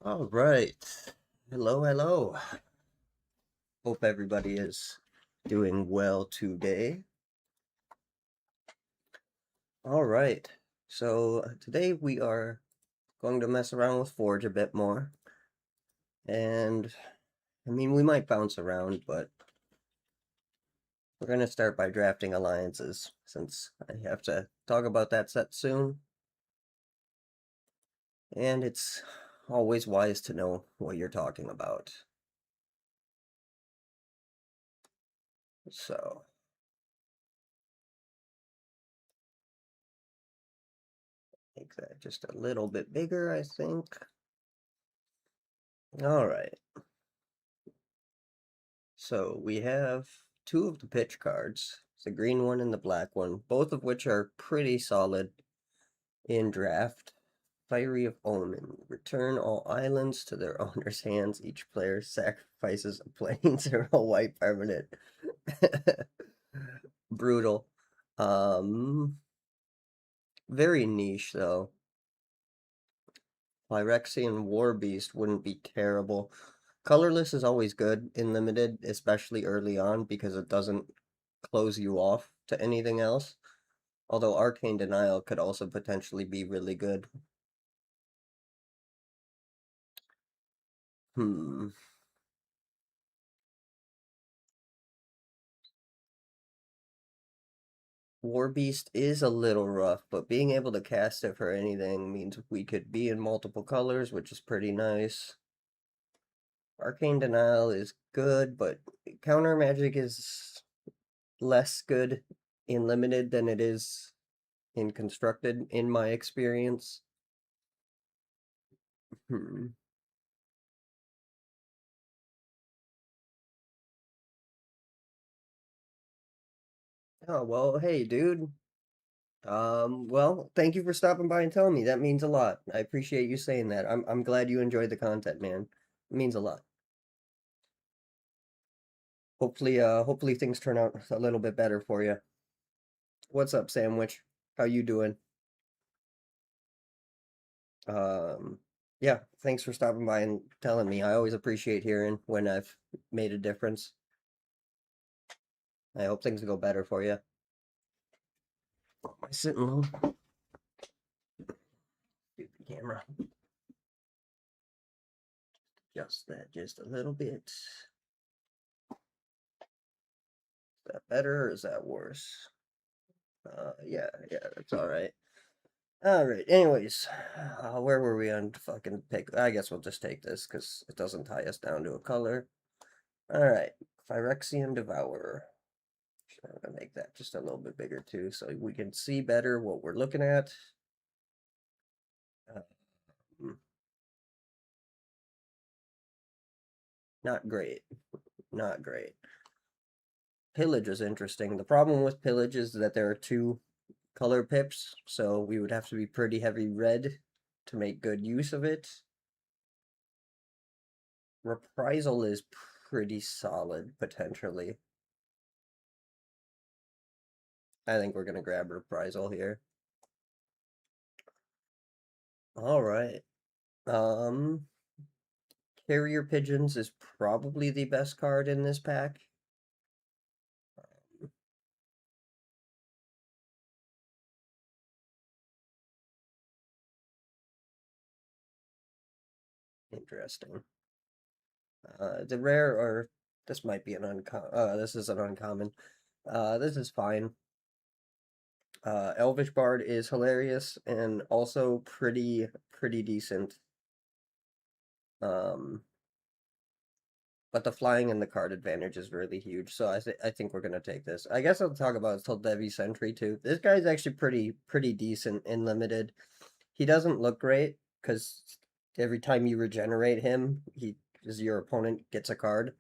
All right. Hello, hello. Hope everybody is doing well today. All right. So today we are going to mess around with Forge a bit more. And I mean, we might bounce around, but we're going to start by drafting alliances since I have to talk about that set soon. And it's always wise to know what you're talking about. So, make that just a little bit bigger, I think. All right. So we have two of the pitch cards, the green one and the black one, both of which are pretty solid in draft. Fiery of Omen. Return all islands to their owner's hands. Each player sacrifices a plain 0 white permanent. Brutal. Um, Very niche though. Phyrexian Warbeast wouldn't be terrible. Colorless is always good in limited, especially early on, because it doesn't close you off to anything else. Although Arcane Denial could also potentially be really good. Hmm. Warbeast is a little rough, but being able to cast it for anything means we could be in multiple colors, which is pretty nice. Arcane Denial is good, but counter magic is less good in limited than it is in constructed, in my experience. Hmm. Oh, well, hey, dude. Well, thank you for stopping by and telling me. That means a lot. I appreciate you saying that. I'm glad you enjoyed the content, man. It means a lot. Hopefully things turn out a little bit better for you. What's up, Sandwich? How you doing? Um, yeah, thanks for stopping by and telling me. I always appreciate hearing when I've made a difference. I hope things go better for you. Am I sitting low? Stupid camera. Just that, just a little bit. Is that better or is that worse? Yeah, that's all right. All right. Anyways, where were we on fucking pick? I guess we'll just take this because it doesn't tie us down to a color. All right. Phyrexian Devourer. I'm gonna make that just a little bit bigger too, so we can see better what we're looking at. Hmm, not great. Not great. Pillage is interesting. The problem with Pillage is that there are two color pips, so we would have to be pretty heavy red to make good use of it. Reprisal is pretty solid, potentially. I think we're gonna grab Reprisal here. All right. Um, Carrier Pigeons is probably the best card in this pack. Interesting. The rare, or this might be an uncommon. This is an uncommon. This is fine. Elvish Bard is hilarious and also pretty decent. Um, but the flying and the card advantage is really huge. So I think we're gonna take this. I guess I'll talk about Devi Sentry too. This guy's actually pretty decent in limited. He doesn't look great because every time you regenerate him, your opponent gets a card.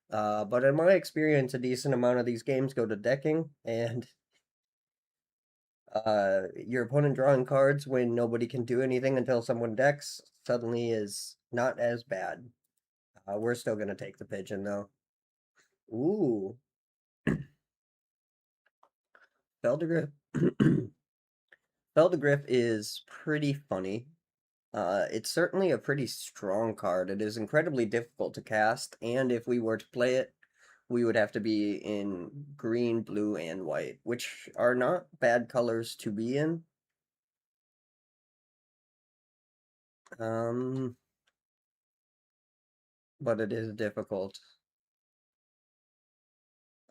But in my experience, a decent amount of these games go to decking, and your opponent drawing cards when nobody can do anything until someone decks suddenly is not as bad. We're still gonna take the pigeon though. Ooh, Feldegriff. Feldegriff is pretty funny. It's certainly a pretty strong card. It is incredibly difficult to cast, and if we were to play it, we would have to be in green, blue, and white, which are not bad colors to be in. Um, but it is difficult.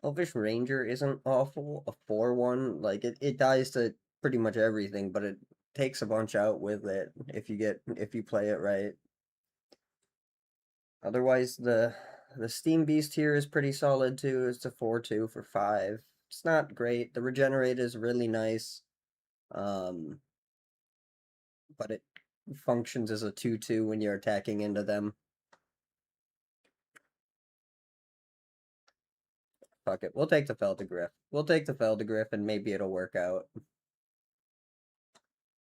Elvish Ranger isn't awful. A 4/1, like it dies to pretty much everything, but it takes a bunch out with it if you play it right. Otherwise, the Steam Beast here is pretty solid too. It's a 4/2 for 5. It's not great. The regenerate is really nice, um, but it functions as a 2/2 when you're attacking into them. Fuck it. We'll take the Feldigriff. We'll take the Feldigriff and maybe it'll work out.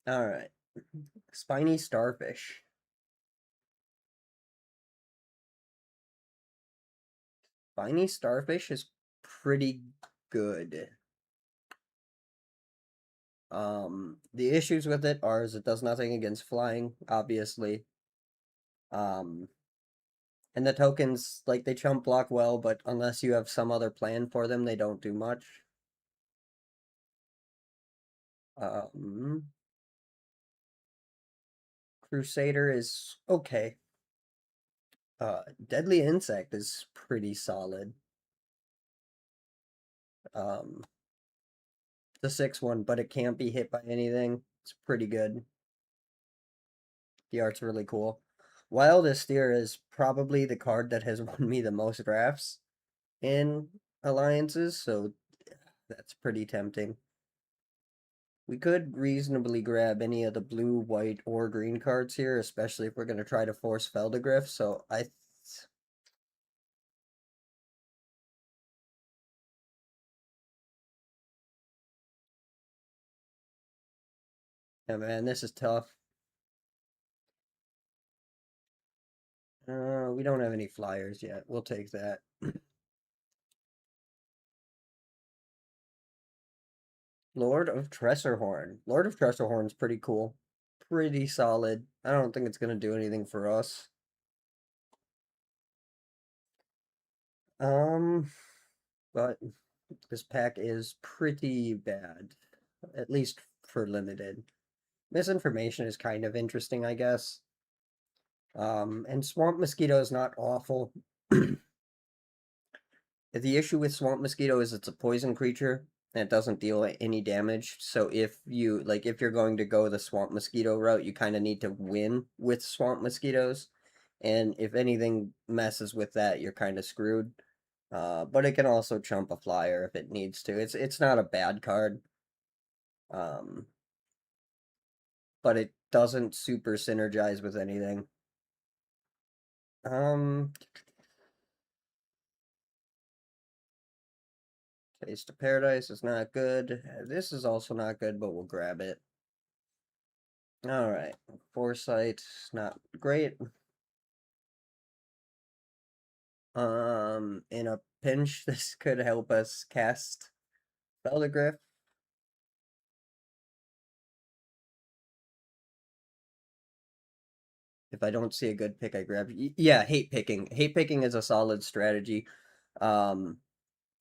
Alright. Spiny Starfish. Spiny Starfish is pretty good. The issues with it are is it does nothing against flying, obviously. Um, and the tokens, like, they chump block well, but unless you have some other plan for them, they don't do much. Um, Crusader is okay. Deadly Insect is pretty solid. Um, the 6/1, but it can't be hit by anything. It's pretty good. The art's really cool. Wildest Steer is probably the card that has won me the most drafts in alliances, so that's pretty tempting. We could reasonably grab any of the blue, white, or green cards here, especially if we're going to try to force Feldigriff, so yeah, man, this is tough. We don't have any flyers yet. We'll take that. Lord of Tressorhorn. Lord of Tressorhorn's pretty cool. Pretty solid. I don't think it's going to do anything for us. But this pack is pretty bad, at least for limited. Misinformation is kind of interesting, I guess. And Swamp Mosquito is not awful. The issue with Swamp Mosquito is it's a poison creature and it doesn't deal any damage. So if you're going to go the Swamp Mosquito route, you kind of need to win with Swamp Mosquitoes. And if anything messes with that, you're kind of screwed. But it can also chump a flyer if it needs to. It's not a bad card. Um, but it doesn't super synergize with anything. Um, Taste of Paradise is not good. This is also not good, but we'll grab it. Alright. Foresight, not great. In a pinch, this could help us cast Feldigriff. If I don't see a good pick, I grab. Yeah, hate picking. Hate picking is a solid strategy. Um,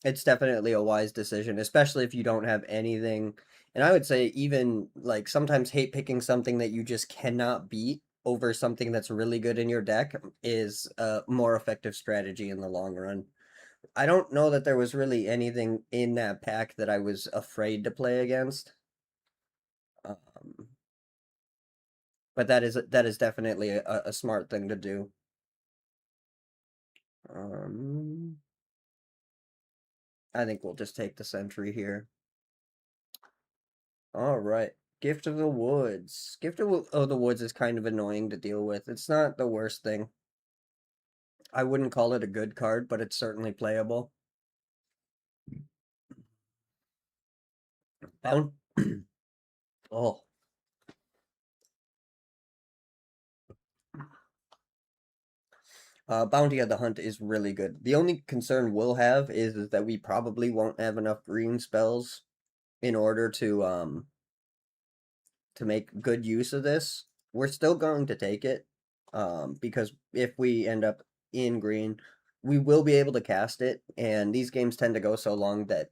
it's definitely a wise decision, especially if you don't have anything. And I would say even like sometimes hate picking something that you just cannot beat over something that's really good in your deck is a more effective strategy in the long run. I don't know that there was really anything in that pack that I was afraid to play against. Um, but that is definitely a smart thing to do. Um, I think we'll just take the sentry here. All right. Gift of the Woods. Gift of the Woods is kind of annoying to deal with. It's not the worst thing. I wouldn't call it a good card, but it's certainly playable. Bound. Oh. Bounty of the Hunt is really good. The only concern we'll have is that we probably won't have enough green spells in order to make good use of this. we're still going to take it, because if we end up in green, we will be able to cast it, and these games tend to go so long that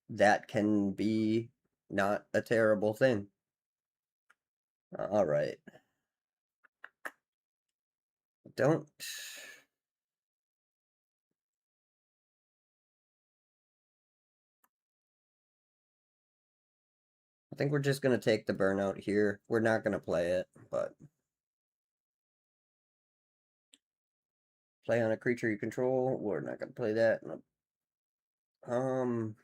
that can be not a terrible thing. All right. Don't. I think we're just going to take the burnout here. We're not going to play it, but play on a creature you control. We're not going to play that. Um,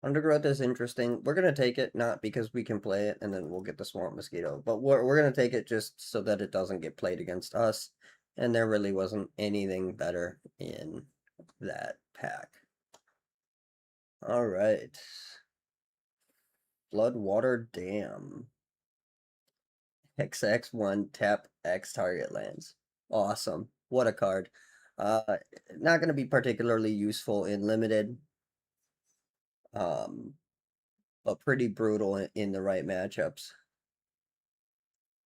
Undergrowth is interesting. We're going to take it, not because we can play it, and then we'll get the Swamp Mosquito, but we're going to take it just so that it doesn't get played against us, and there really wasn't anything better in that pack. All right. Floodwater Dam. XX1 tap X target lands. Awesome. What a card. Uh, Not going to be particularly useful in limited, um, but pretty brutal in the right matchups.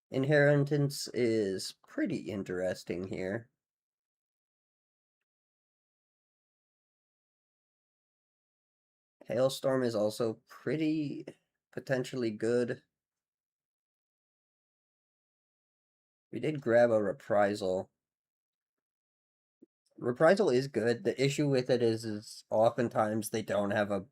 Inheritance is pretty interesting here. Hailstorm is also pretty potentially good. We did grab a Reprisal. Reprisal is good. The issue with it is oftentimes they don't have a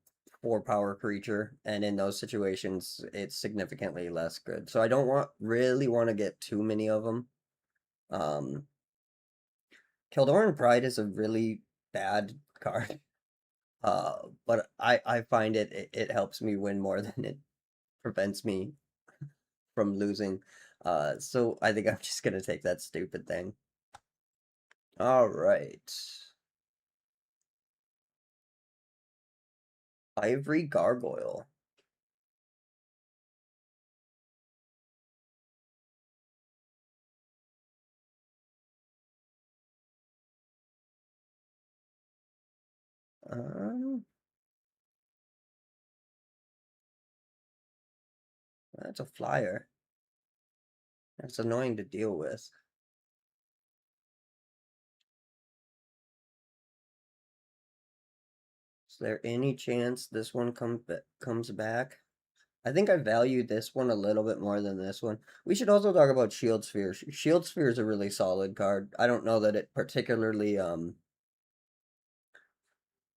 4-power creature, and in those situations, it's significantly less good. So I don't really want to get too many of them. Kildoran Pride is a really bad card, but I find it helps me win more than it prevents me from losing. So I think I'm just gonna take that stupid thing. All right. Ivory Gargoyle. Um, that's a flyer. That's annoying to deal with. Is there any chance this one comes back? I think I valued this one a little bit more than this one. We should also talk about Shield Sphere. Shield Sphere is a really solid card. I don't know that it particularly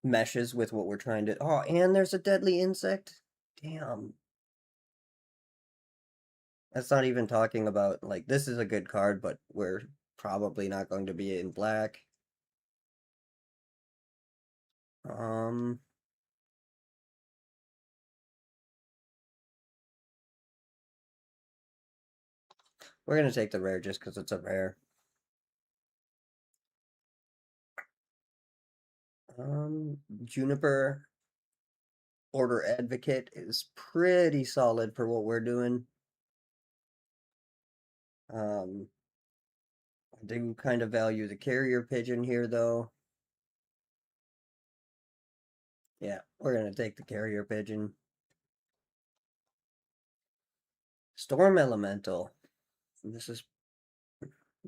meshes with what we're trying to. Oh, and there's a deadly insect. Damn. That's not even talking about like this is a good card, but we're probably not going to be in black. Um, we're gonna take the rare just because it's a rare. Juniper Order Advocate is pretty solid for what we're doing. Um, I do kind of value the Carrier Pigeon here, though. Yeah, we're gonna take the Carrier Pigeon. Storm Elemental. This is.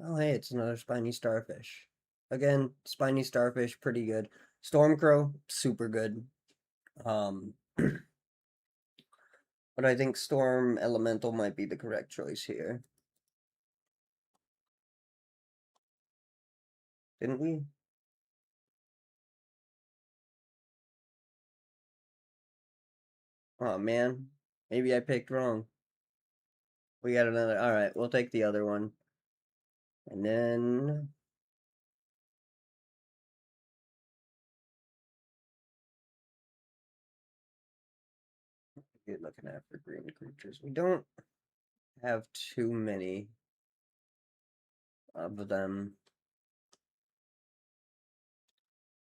Oh, hey, it's another Spiny Starfish. Again, Spiny Starfish, pretty good. Stormcrow, super good. Um, but I think Storm Elemental might be the correct choice here. Didn't we? Oh man, maybe I picked wrong. We got another. All right, we'll take the other one. And then you're looking at for green creatures. We don't have too many of them.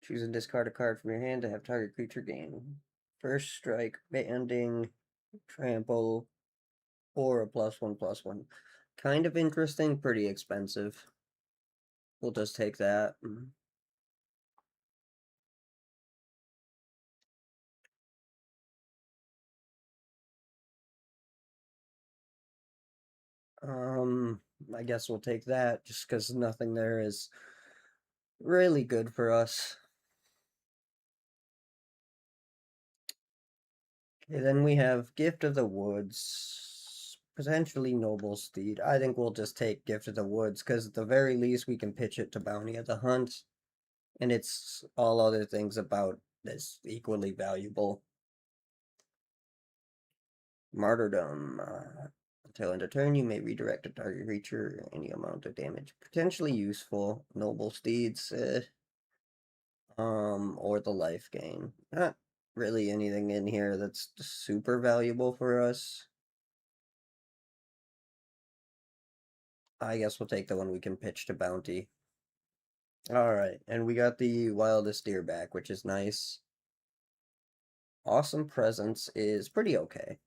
Choose and discard a card from your hand to have target creature gain first strike, banding, trample, or a +1/+1. Kind of interesting, pretty expensive. We'll just take that. Um, I guess we'll take that just because nothing there is really good for us. Okay, then we have Gift of the Woods, potentially Noble Steed. I think we'll just take Gift of the Woods because at the very least we can pitch it to Bounty of the Hunt, and it's all other things about this equally valuable. Martyrdom. Until end of turn, you may redirect a target creature any amount of damage. Potentially useful. Noble Steeds, or the life gain. Not really anything in here that's super valuable for us. I guess we'll take the one we can pitch to Bounty. Alright, and we got the Wildest Deer back, which is nice. Awesome Presence is pretty okay.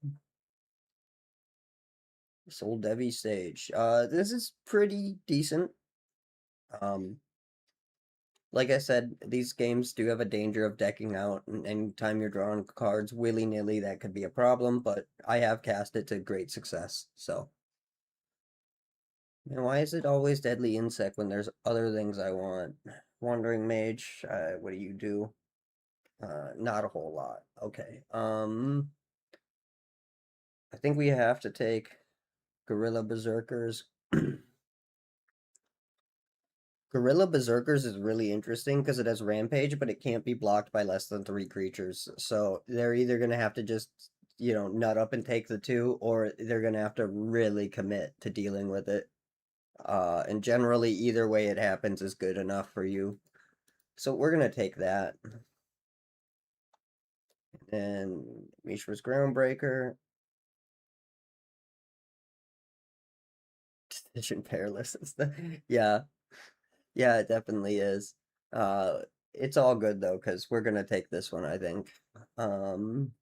Soul Devi Stage. This is pretty decent. Like I said, these games do have a danger of decking out, and anytime you're drawing cards willy-nilly, that could be a problem, but I have cast it to great success, so. And why is it always Deadly Insect when there's other things I want? Wandering Mage, what do you do? Not a whole lot. Okay. I think we have to take Gorilla Berserkers. Gorilla Berserkers is really interesting because it has Rampage, but it can't be blocked by less than 3 creatures. So they're either going to have to just, nut up and take the 2, or they're going to have to really commit to dealing with it. And generally, either way it happens is good enough for you. So we're going to take that. And Mishra's Groundbreaker. Decision Perilous. Yeah. Yeah, it definitely is. Uh, it's all good though, because we're gonna take this one, I think. Um,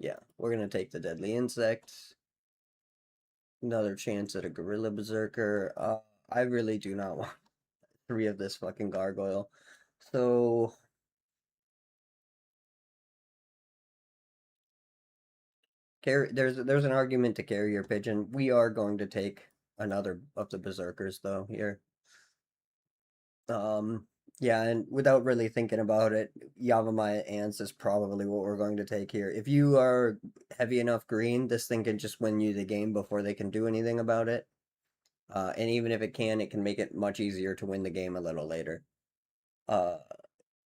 yeah, we're gonna take the Deadly Insect. Another chance at a Gorilla Berserker. I really do not want 3 of this fucking gargoyle. So there's an argument to Carrier Pigeon. We are going to take another of the Berserkers though here. Um, yeah, and without really thinking about it, Yavimaya Ants is probably what we're going to take here. If you are heavy enough green, this thing can just win you the game before they can do anything about it. And even if it can make it much easier to win the game a little later. Uh,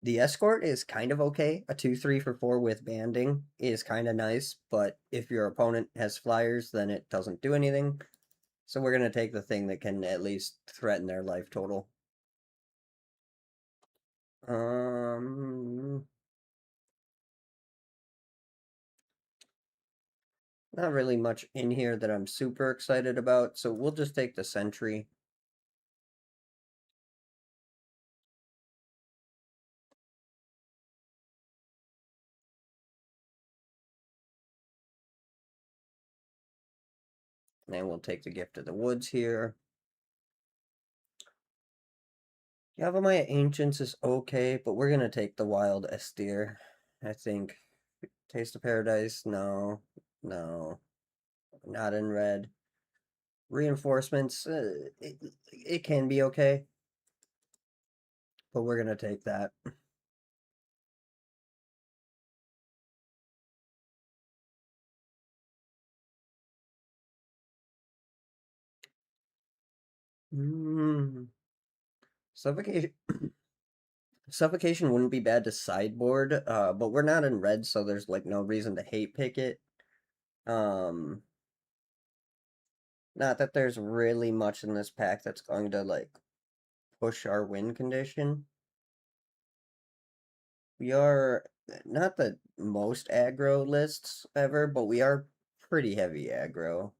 the Escort is kind of okay. A 2/3 for 4 with banding is kind of nice, but if your opponent has flyers, then it doesn't do anything. So we're going to take the thing that can at least threaten their life total. Um, Not really much in here that I'm super excited about, so we'll just take the Sentry. And we'll take the Gift of the Woods here. Yavimaya Ancients is okay, but we're gonna take the Wild Estir, I think. Taste of Paradise, no. No. Not in red. Reinforcements, it can be okay, but we're gonna take that. Mm. Suffocation. Suffocation wouldn't be bad to sideboard, but we're not in red, so there's like no reason to hate pick it. Um, Not that there's really much in this pack that's going to like push our win condition. We are not the most aggro lists ever, but we are pretty heavy aggro.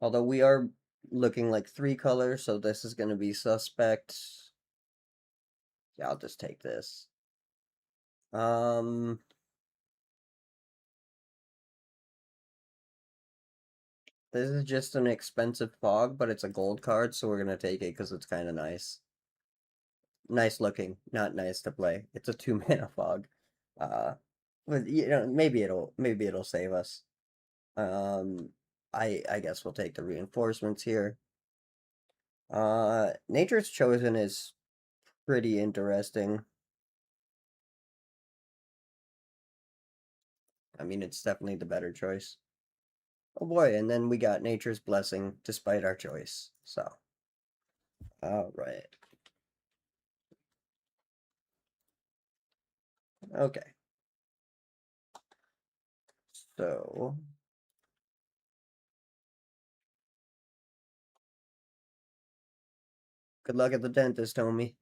Although we are looking like 3 colors, so this is going to be suspect. Yeah, I'll just take this. Um, this is just an expensive fog, but it's a gold card, so we're going to take it because it's kind of nice. Nice looking, not nice to play. It's a 2 mana fog. Uh, But maybe it'll save us. Um, I guess we'll take the reinforcements here. Nature's Chosen is pretty interesting. I mean, it's definitely the better choice. Oh boy, and then we got Nature's Blessing despite our choice. So, all right. Okay. So, good luck at the dentist, homie.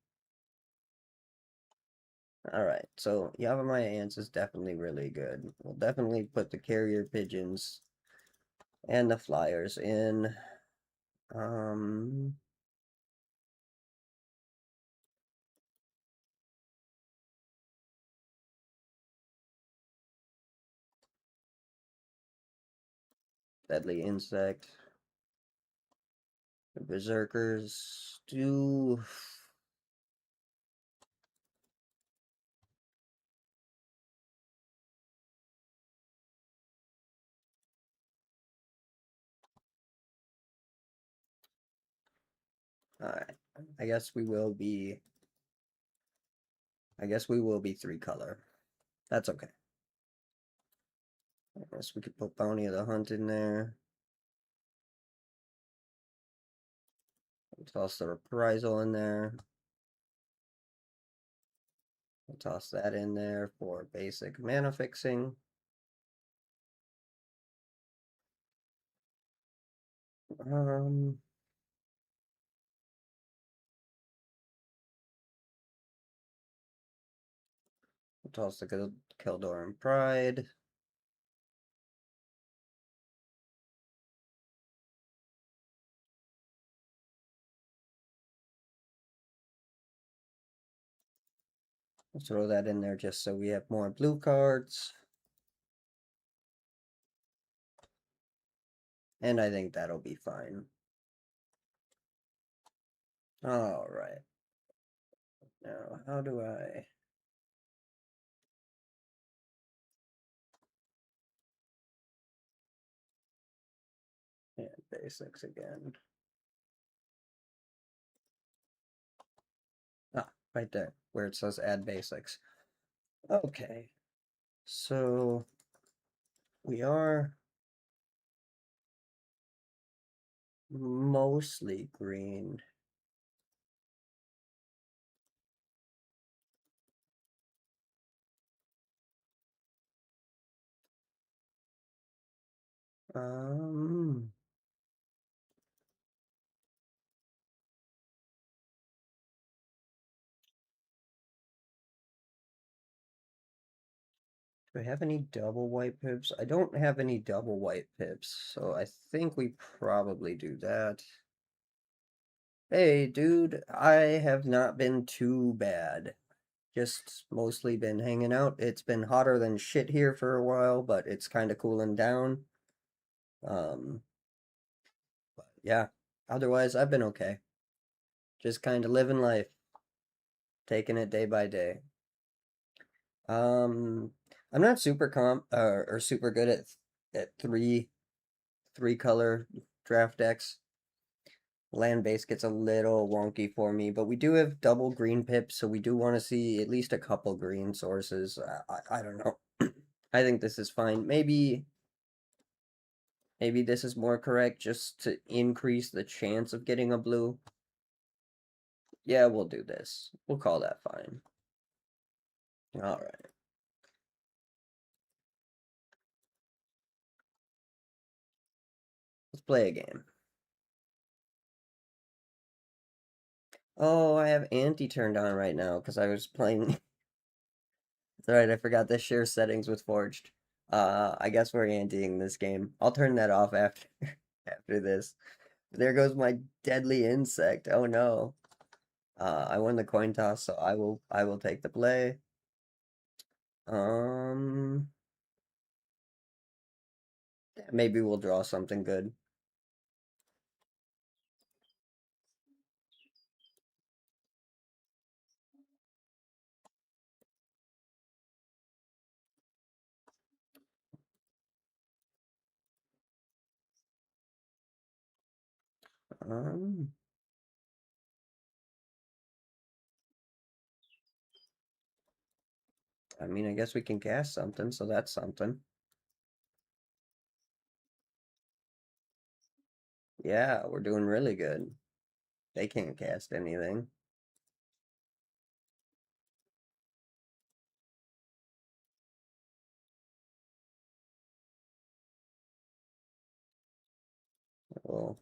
All right. So, Yavimaya Ants is definitely really good. We'll definitely put the carrier pigeons and the flyers in. Um, Deadly Insect. The Berserkers do. All right. I guess we will be. I guess we will be three color. That's okay. I guess we could put Bounty of the Hunt in there. Toss the Reprisal in there. We'll toss that in there for basic mana fixing. Um, we'll toss the Keldoran Pride. We'll throw that in there just so we have more blue cards. And I think that'll be fine. All right. Now, how do I... Yeah, basics again. Ah, right there, where it says add basics. Okay. So, we are mostly green. Um, do I have any double white pips? I don't have any double white pips, so I think we probably do that. Hey, dude, I have not been too bad. Just mostly been hanging out. It's been hotter than shit here for a while, but it's kind of cooling down. Um, but yeah, otherwise I've been okay. Just kind of living life, taking it day by day. Um, I'm not super or super good at three color draft decks. Land base gets a little wonky for me, but we do have double green pips, so we do want to see at least a couple green sources. I don't know. I think this is fine. Maybe this is more correct just to increase the chance of getting a blue. Yeah, we'll do this. We'll call that fine. All right. Let's play a game. Oh, I have anti turned on right now because I was playing. It's alright, I forgot to share settings with Forged. I guess we're antiing this game. I'll turn that off after after this. There goes my deadly insect. Oh no. I won the coin toss, so I will take the play. Um, maybe we'll draw something good. Um, I mean, I guess we can cast something, so that's something. Yeah, we're doing really good. They can't cast anything. Well,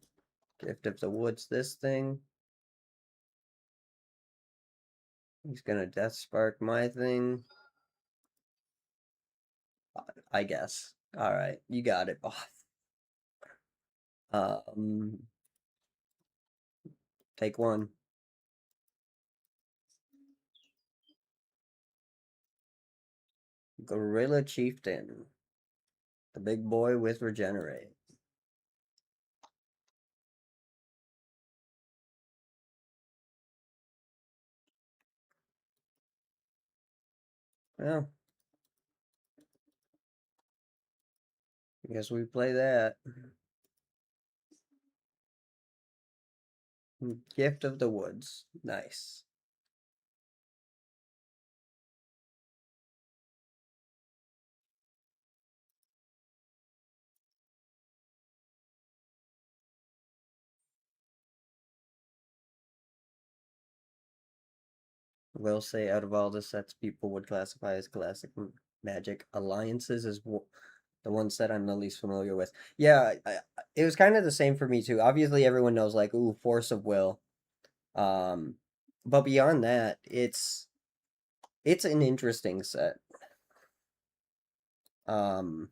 Gift of the Woods, this thing. He's gonna Death Spark my thing. I guess. All right, you got it, boss. Um, take one. Gorilla Chieftain, the big boy with Regenerate. Well, I guess we play that. Gift of the Woods. Nice. Will say out of all the sets people would classify as classic Magic, Alliances is the one set I'm the least familiar with. Yeah, it was kind of the same for me too. Obviously, everyone knows like, ooh, Force of Will. Um, but beyond that, it's an interesting set. Um,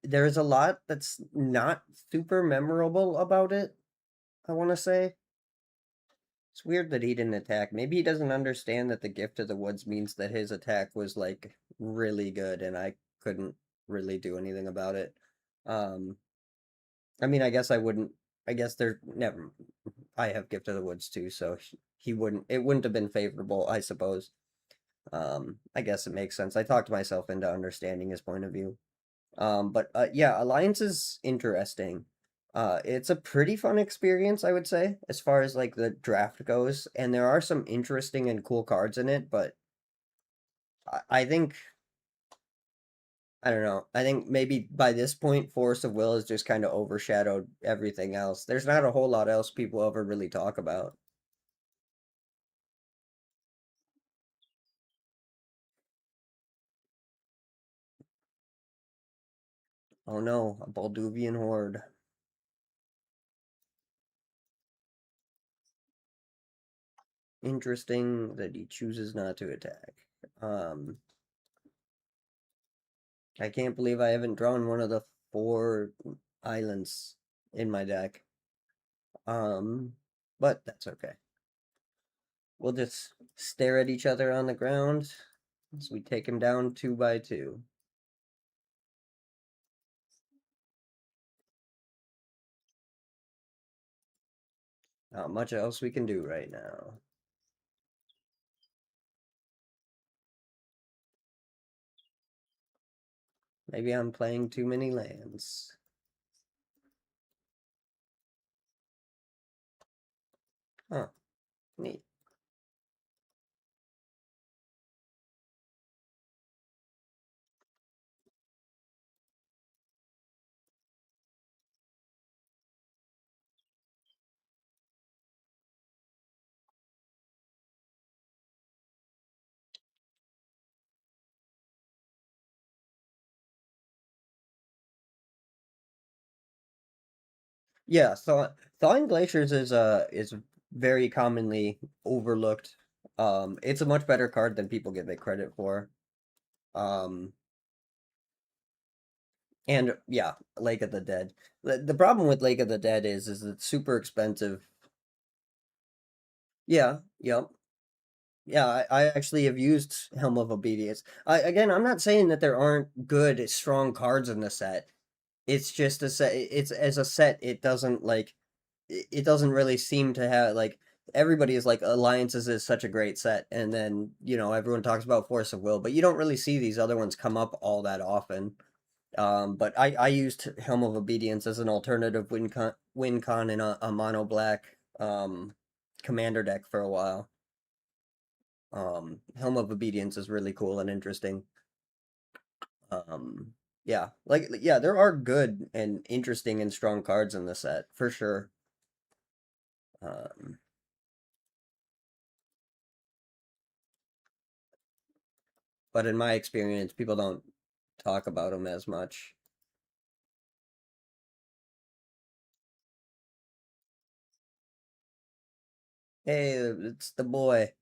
there's a lot that's not super memorable about it, I want to say. It's weird that he didn't attack. Maybe he doesn't understand that the Gift of the Woods means that his attack was like really good and I couldn't really do anything about it. Um, I mean, I guess I wouldn't. I guess there never. I have Gift of the Woods too, so he wouldn't. It wouldn't have been favorable, I suppose. I guess it makes sense. I talked myself into understanding his point of view. But yeah, Alliance is interesting. It's a pretty fun experience, I would say, as far as like the draft goes, and there are some interesting and cool cards in it, but I think I don't know. I think maybe by this point, Force of Will has just kind of overshadowed everything else. There's not a whole lot else people ever really talk about. Oh no, a Balduvian Horde. Interesting that he chooses not to attack. Um, I can't believe I haven't drawn one of the 4 islands in my deck. But that's okay. We'll just stare at each other on the ground as we take him down 2 by 2. Not much else we can do right now. Maybe I'm playing too many lands. Huh, neat. Yeah, Thawing Glaciers is very commonly overlooked. It's a much better card than people give it credit for. Um, and yeah, Lake of the Dead. The problem with Lake of the Dead is it's super expensive. Yeah, yep. Yeah, I actually have used Helm of Obedience. Again, I'm not saying that there aren't good, strong cards in the set. It's just a set. It's as a set, it doesn't like. It doesn't really seem to have like everybody is like Alliances is such a great set, and then everyone talks about Force of Will, but you don't really see these other ones come up all that often. But I used Helm of Obedience as an alternative win con in a mono black commander deck for a while. Helm of Obedience is really cool and interesting. Um, yeah, yeah, there are good and interesting and strong cards in the set for sure. Um, but in my experience, people don't talk about them as much. Hey, it's the boy.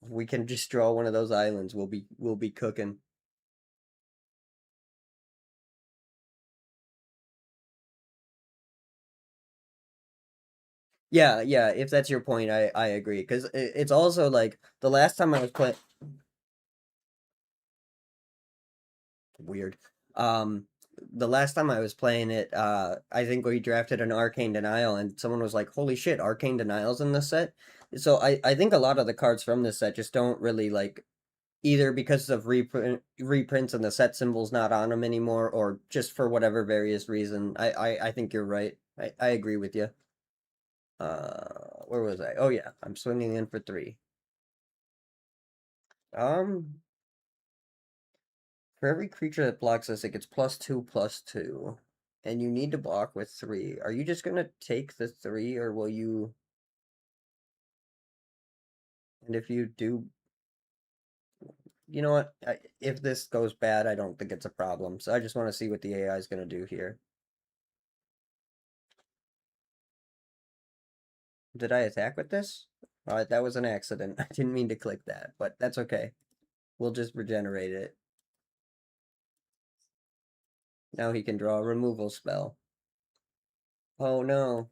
We can just draw one of those islands. We'll be cooking. Yeah, yeah. If that's your point, I agree. Because it's also like the last time I was playing. Weird. Um, the last time I was playing it, I think we drafted an Arcane Denial, and someone was like, "Holy shit, Arcane Denial's in this set." So I think a lot of the cards from this set just don't really like either because of reprints and the set symbol's not on them anymore, or just for whatever various reason. I think you're right. I agree with you. Where was I? Oh yeah, I'm swinging in for three. Um, for every creature that blocks us, it gets +2/+2. And you need to block with three. Are you just gonna take the three, or will you? And if you do, you know what? If this goes bad, I don't think it's a problem. So I just want to see what the AI is gonna do here. Did I attack with this? All right, that was an accident. I didn't mean to click that, but that's okay. We'll just regenerate it. Now he can draw a removal spell. Oh no.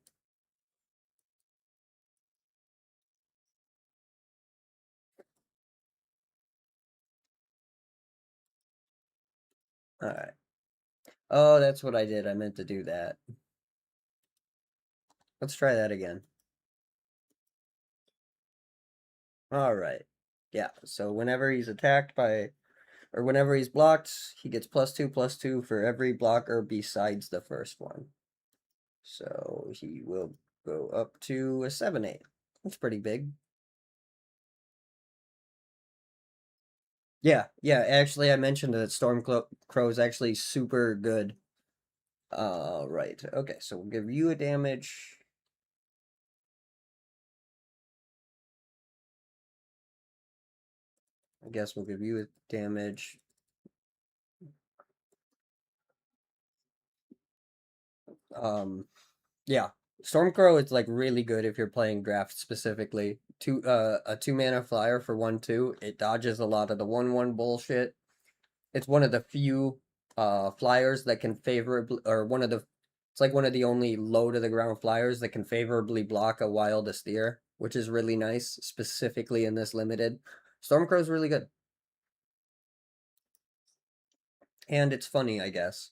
All right. Oh, that's what I did. I meant to do that. Let's try that again. All right. Yeah, so whenever he's attacked by, or whenever he's blocked, he gets +2/+2 for every blocker besides the first one. So he will go up to a 7/8. That's pretty big. Yeah, yeah, actually I mentioned that Crow is actually super good. Right. Okay, so we'll give you a damage. I guess we'll give you a damage. Um, yeah. Stormcrow is like really good if you're playing draft specifically. A 2 mana flyer for 1/2. It dodges a lot of the 1/1 bullshit. It's one of the few flyers that can favorably, or one of the, it's like one of the only low to the ground flyers that can favorably block a Wild Astir, which is really nice, specifically in this limited. Stormcrow's really good. And it's funny, I guess.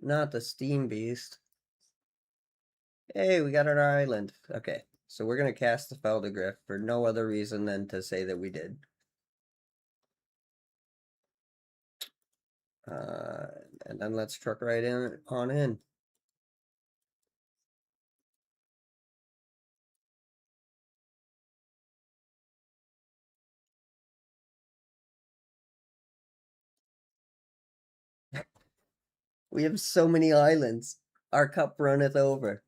Not the Steam Beast. Hey, we got our island. Okay, so we're gonna cast the Feldegriff for no other reason than to say that we did. Uh, and then let's truck right in on in. We have so many islands. Our cup runneth over.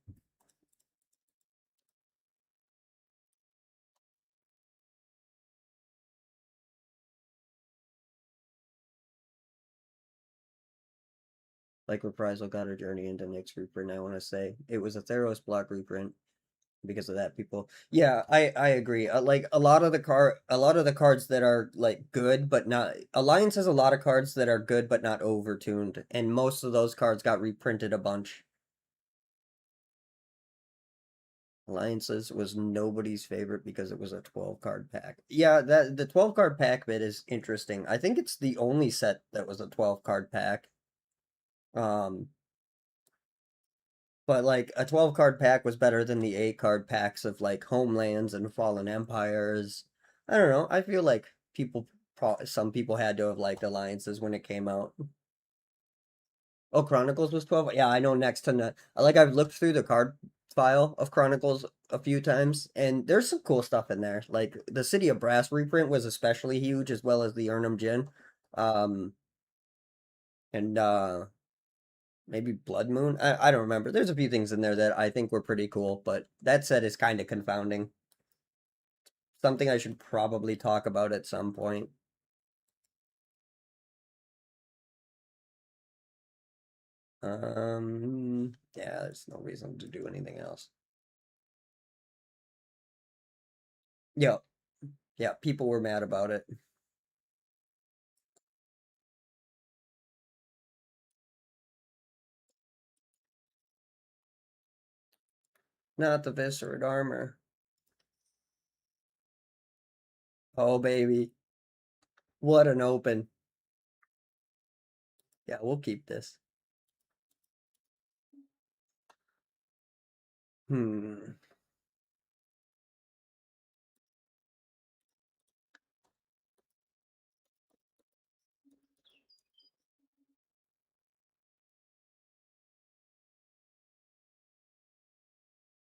Like Reprisal got a journey into Nyx reprint, I want to say. It was a Theros block reprint because of that, people. Yeah, I agree. Like a lot of the cards that are like good but not Alliance has a lot of cards that are good but not overtuned, and most of those cards got reprinted a bunch. Alliances was nobody's favorite because it was a 12 card pack. Yeah, that the 12 card pack bit is interesting. I think it's the only set that was a 12 card pack. Um, but like a 12 card pack was better than the 8 card packs of like Homelands and Fallen Empires. I don't know. I feel like people some people had to have liked Alliances when it came out. Oh, Chronicles was 12? Yeah, I know next to none. Like I've looked through the card file of Chronicles a few times, and there's some cool stuff in there. Like the City of Brass reprint was especially huge, as well as the Urnum Jin. Um, and maybe Blood Moon. I don't remember. There's a few things in there that I think were pretty cool, but that set is kind of confounding. Something I should probably talk about at some point. Yeah, there's no reason to do anything else. Yeah, yeah, people were mad about it. Not the Viscerid armor. Oh, baby. What an open. Yeah, we'll keep this. Hmm.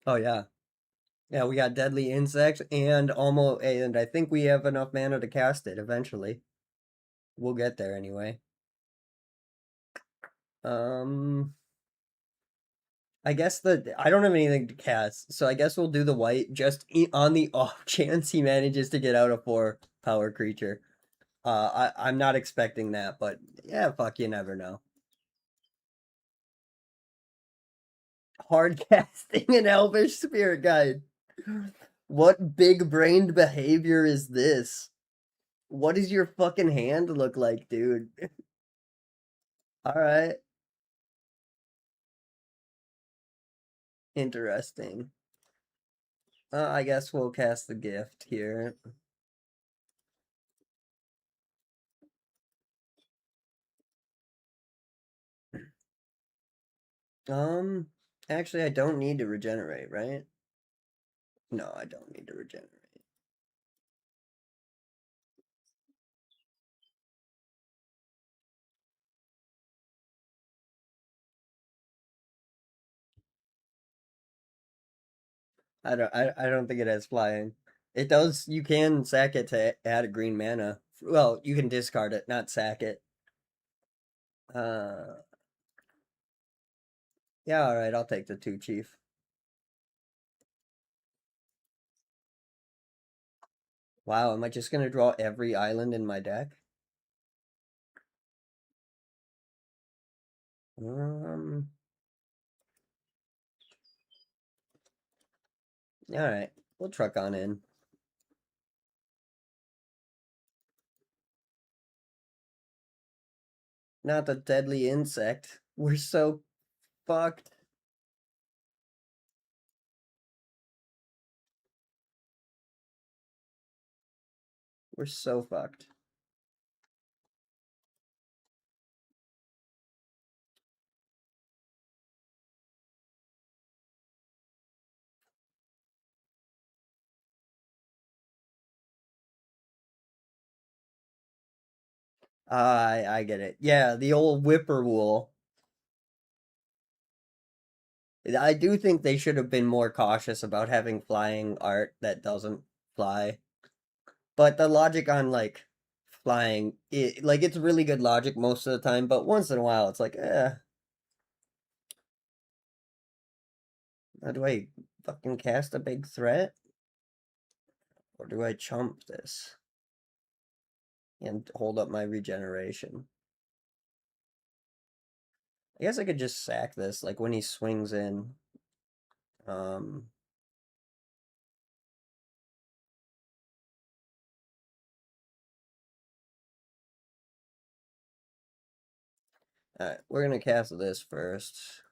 Oh, yeah. Yeah, we got Deadly Insects and I think we have enough mana to cast it eventually. We'll get there anyway. Um, I guess I don't have anything to cast, so I guess we'll do the white just on the off chance he manages to get out a 4 power creature. I'm not expecting that, but yeah, fuck, you never know. Hard casting an Elvish Spirit Guide. What big brained behavior is this? What does your fucking hand look like, dude? Alright, interesting. I guess we'll cast the gift here. Um, actually, I don't need to regenerate, right? No, I don't need to regenerate. I don't think it has flying. It does, you can sack it to add a green mana. Well, you can discard it, not sack it. Uh, yeah, alright, I'll take the 2 chief. Wow, am I just gonna draw every island in my deck? Um, alright, we'll truck on in. Not the deadly insect. We're so fucked. We're so fucked. I get it. Yeah, the old whippoorwill. I do think they should have been more cautious about having flying art that doesn't fly. But the logic on like flying, like it's really good logic most of the time, but once in a while it's like, how do I fucking cast a big threat? Or do I chump this and hold up my regeneration? I guess I could just sack this, like when he swings in. Um, Alright, we're gonna cast this first.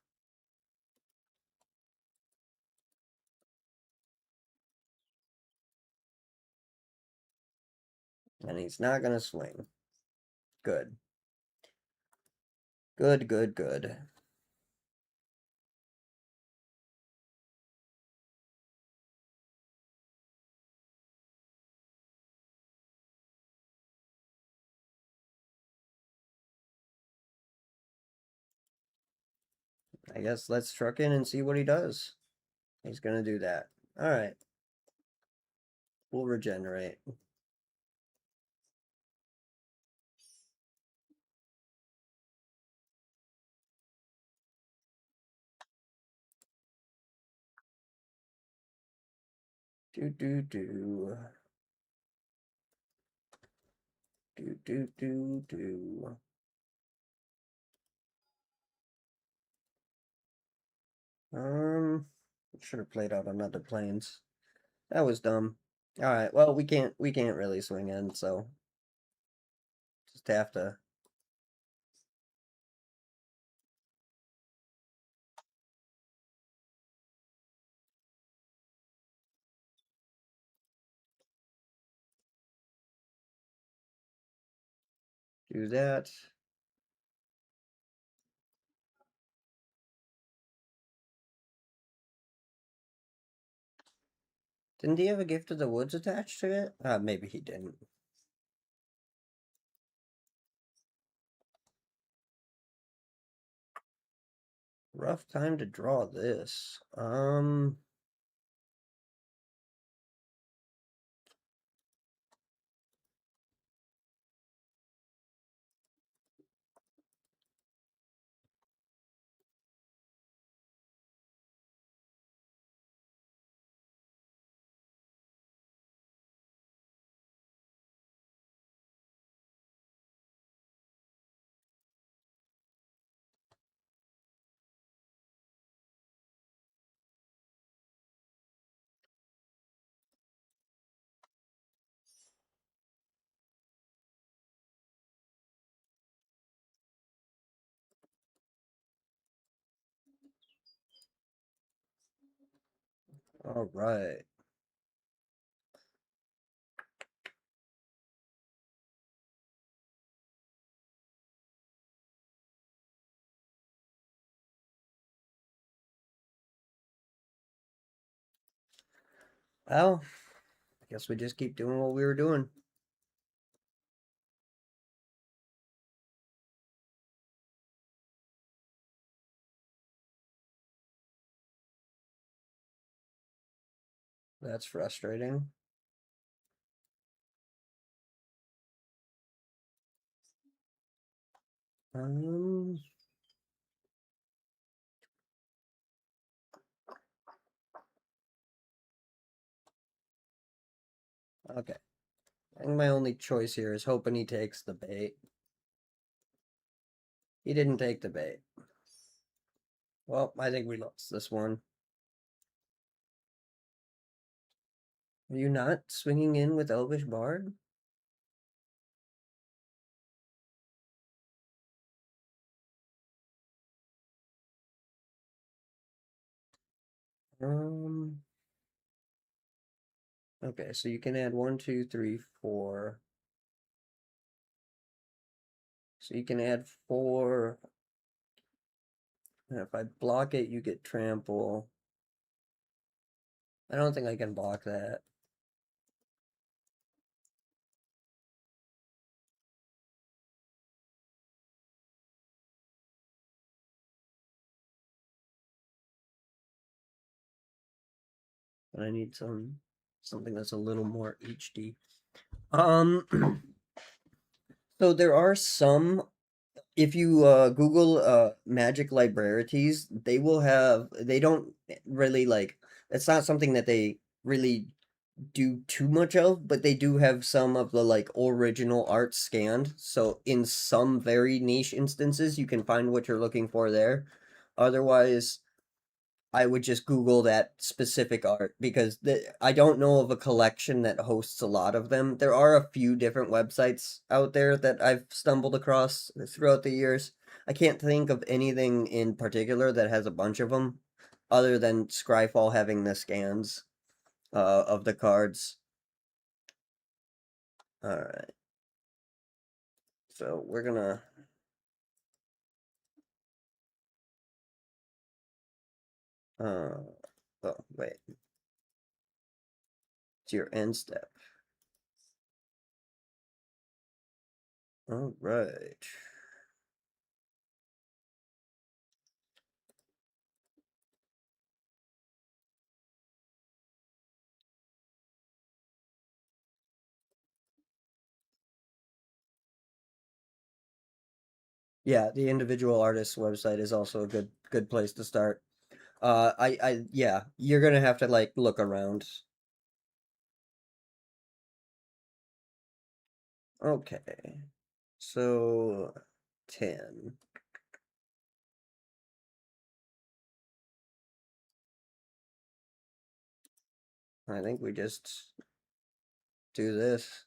And he's not gonna swing. Good. Good, good, good. I guess let's truck in and see what he does. He's gonna do that. Alright. We'll regenerate. Do do do. Do do do do. Should have played out on other planes. That was dumb. Alright, well we can't really swing in, so just have to do that. Didn't he have a Gift of the Woods attached to it? Maybe he didn't. Rough time to draw this. All right. Well, I guess we just keep doing what we were doing. That's frustrating. Um, okay. I think my only choice here is hoping he takes the bait. He didn't take the bait. Well, I think we lost this one. Are you not swinging in with Elvish Bard? Um, okay, so you can add 1, 2, 3, 4. So you can add 4. And if I block it, you get trample. I don't think I can block that. But I need something that's a little more HD. So there are some, if you Google magic librarities, they don't really like, it's not something that they really do too much of, but they do have some of the like original art scanned. So in some very niche instances, you can find what you're looking for there. Otherwise, I would just Google that specific art because I don't know of a collection that hosts a lot of them. There are a few different websites out there that I've stumbled across throughout the years. I can't think of anything in particular that has a bunch of them, other than Scryfall having the scans of the cards. All right, so we're gonna. Uh, oh wait, it's your end step. All right. Yeah, the individual artist's website is also a good place to start. Yeah, you're gonna have to like look around. Okay, so 10. I think we just do this.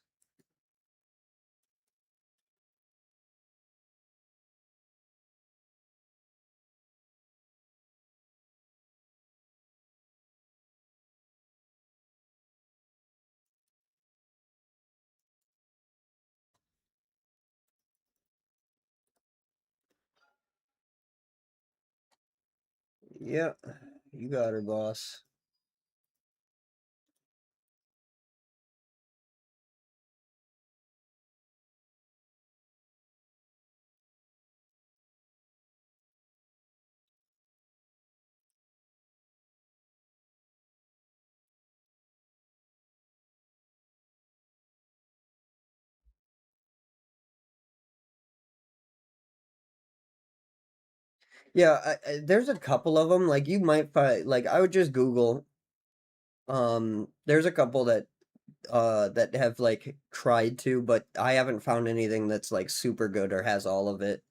Yeah, you got her, boss. Yeah, there's a couple of them. Like you might find, like I would just Google. There's a couple that have like tried to, but I haven't found anything that's like super good or has all of it.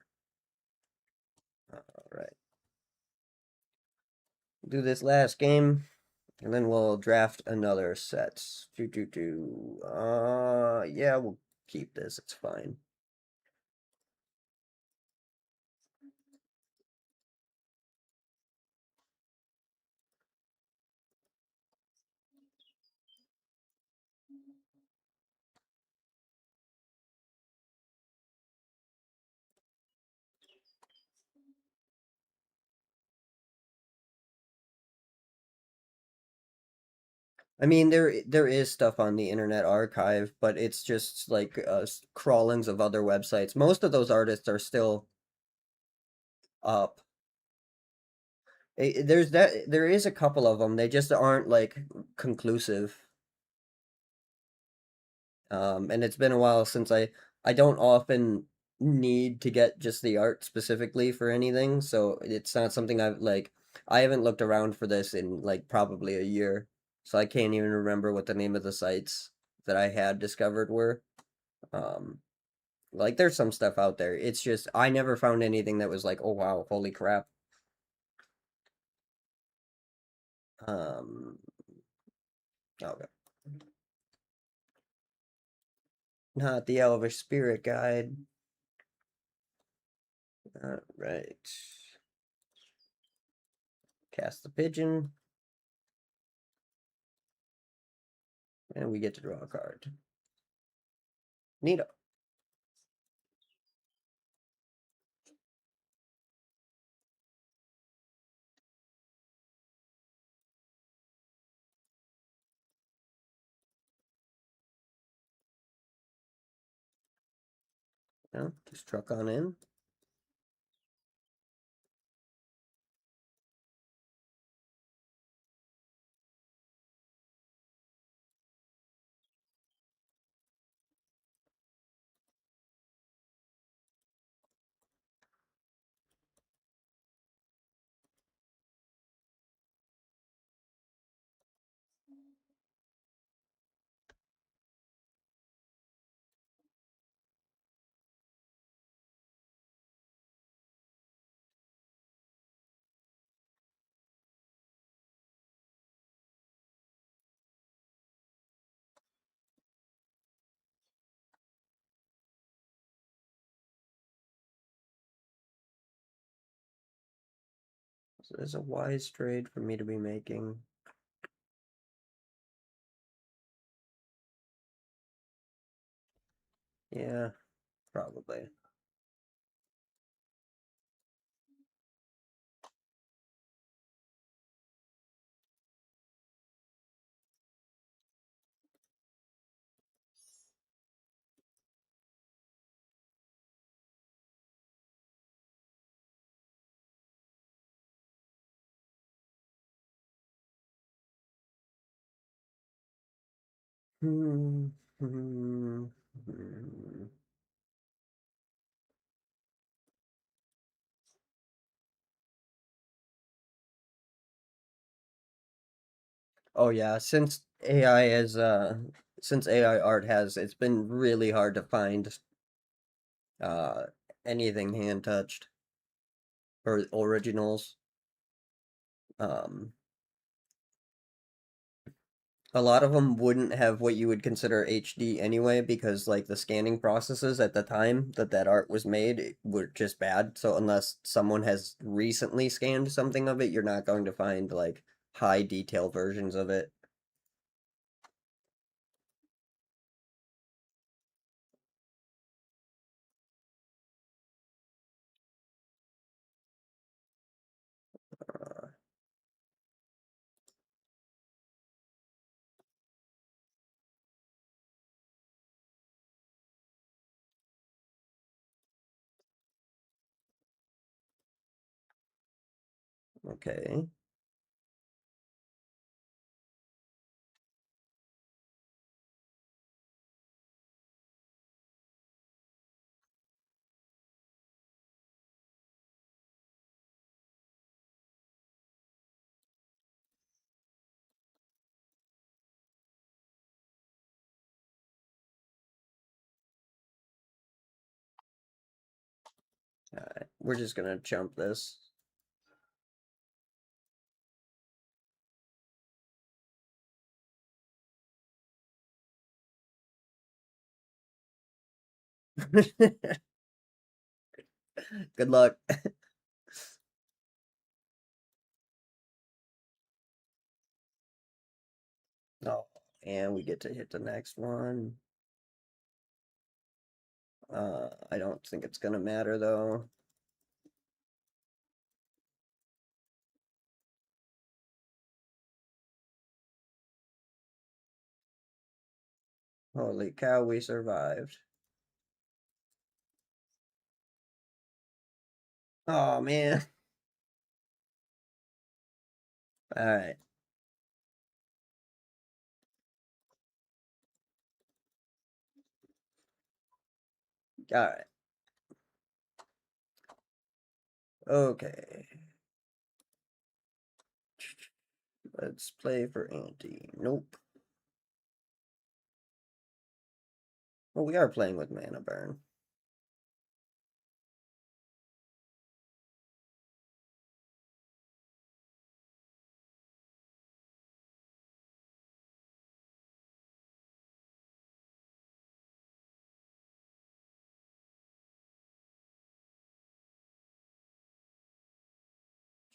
All right, do this last game, and then we'll draft another set. Do. Yeah, we'll keep this. It's fine. I mean, there is stuff on the Internet Archive, but it's just like crawlings of other websites. Most of those artists are still up. There is a couple of them. They just aren't like conclusive. And it's been a while since I don't often need to get just the art specifically for anything, so it's not something I've like I haven't looked around for this in like probably a year. So I can't even remember what the name of the sites that I had discovered were. Um, like there's some stuff out there. It's just I never found anything that was like, "Oh wow, holy crap." Um, okay. Not the Elvish Spirit Guide. All right. Cast the pigeon, and we get to draw a card. Neato. No, just truck on in. So there's a wise trade for me to be making. Yeah, probably. Hmm. Hmm. Hmm. Oh yeah, since AI art has, it's been really hard to find uh anything hand touched or originals. Um a lot of them wouldn't have what you would consider HD anyway, because like the scanning processes at the time that that art was made were just bad. So unless someone has recently scanned something of it, you're not going to find like high detail versions of it. Uh, okay. Alright. We're just gonna jump this. Good luck. Oh, and we get to hit the next one. I don't think it's gonna matter though. Holy cow, we survived. Oh man. Alright. Alright. Okay. Let's play for Auntie. Nope. Well, we are playing with Mana Burn.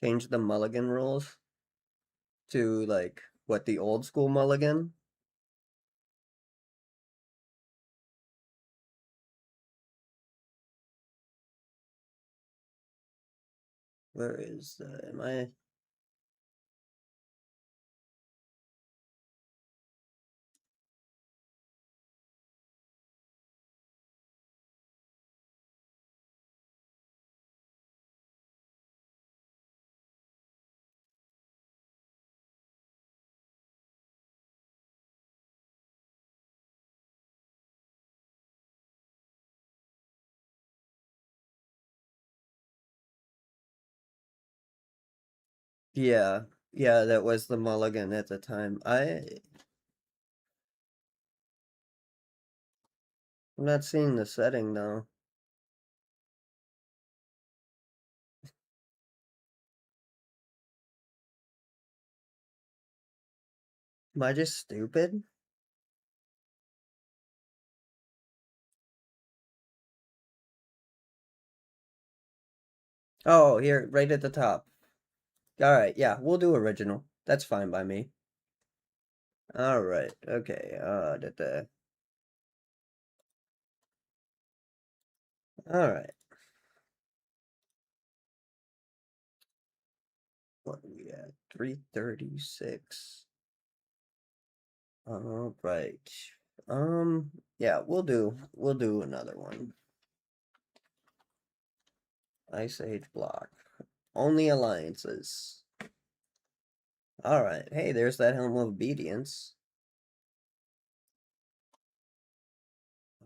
Change the mulligan rules to like what the old school mulligan. Where is the am I Yeah. Yeah, that was the mulligan at the time. I'm not seeing the setting though. Am I just stupid? Oh, here, right at the top. Alright, yeah, we'll do original. That's fine by me. Alright, okay, alright. What are we at? 336. Alright. Yeah, we'll do another one. Ice Age block. Only alliances. Alright, hey, there's that Helm of Obedience.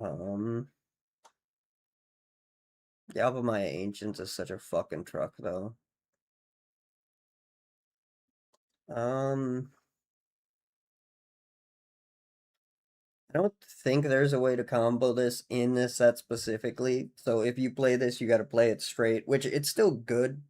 Um, the Alphamaya Ancients is such a fucking truck, though. Um, I don't think there's a way to combo this in this set specifically. So if you play this, you got to play it straight, which it's still good.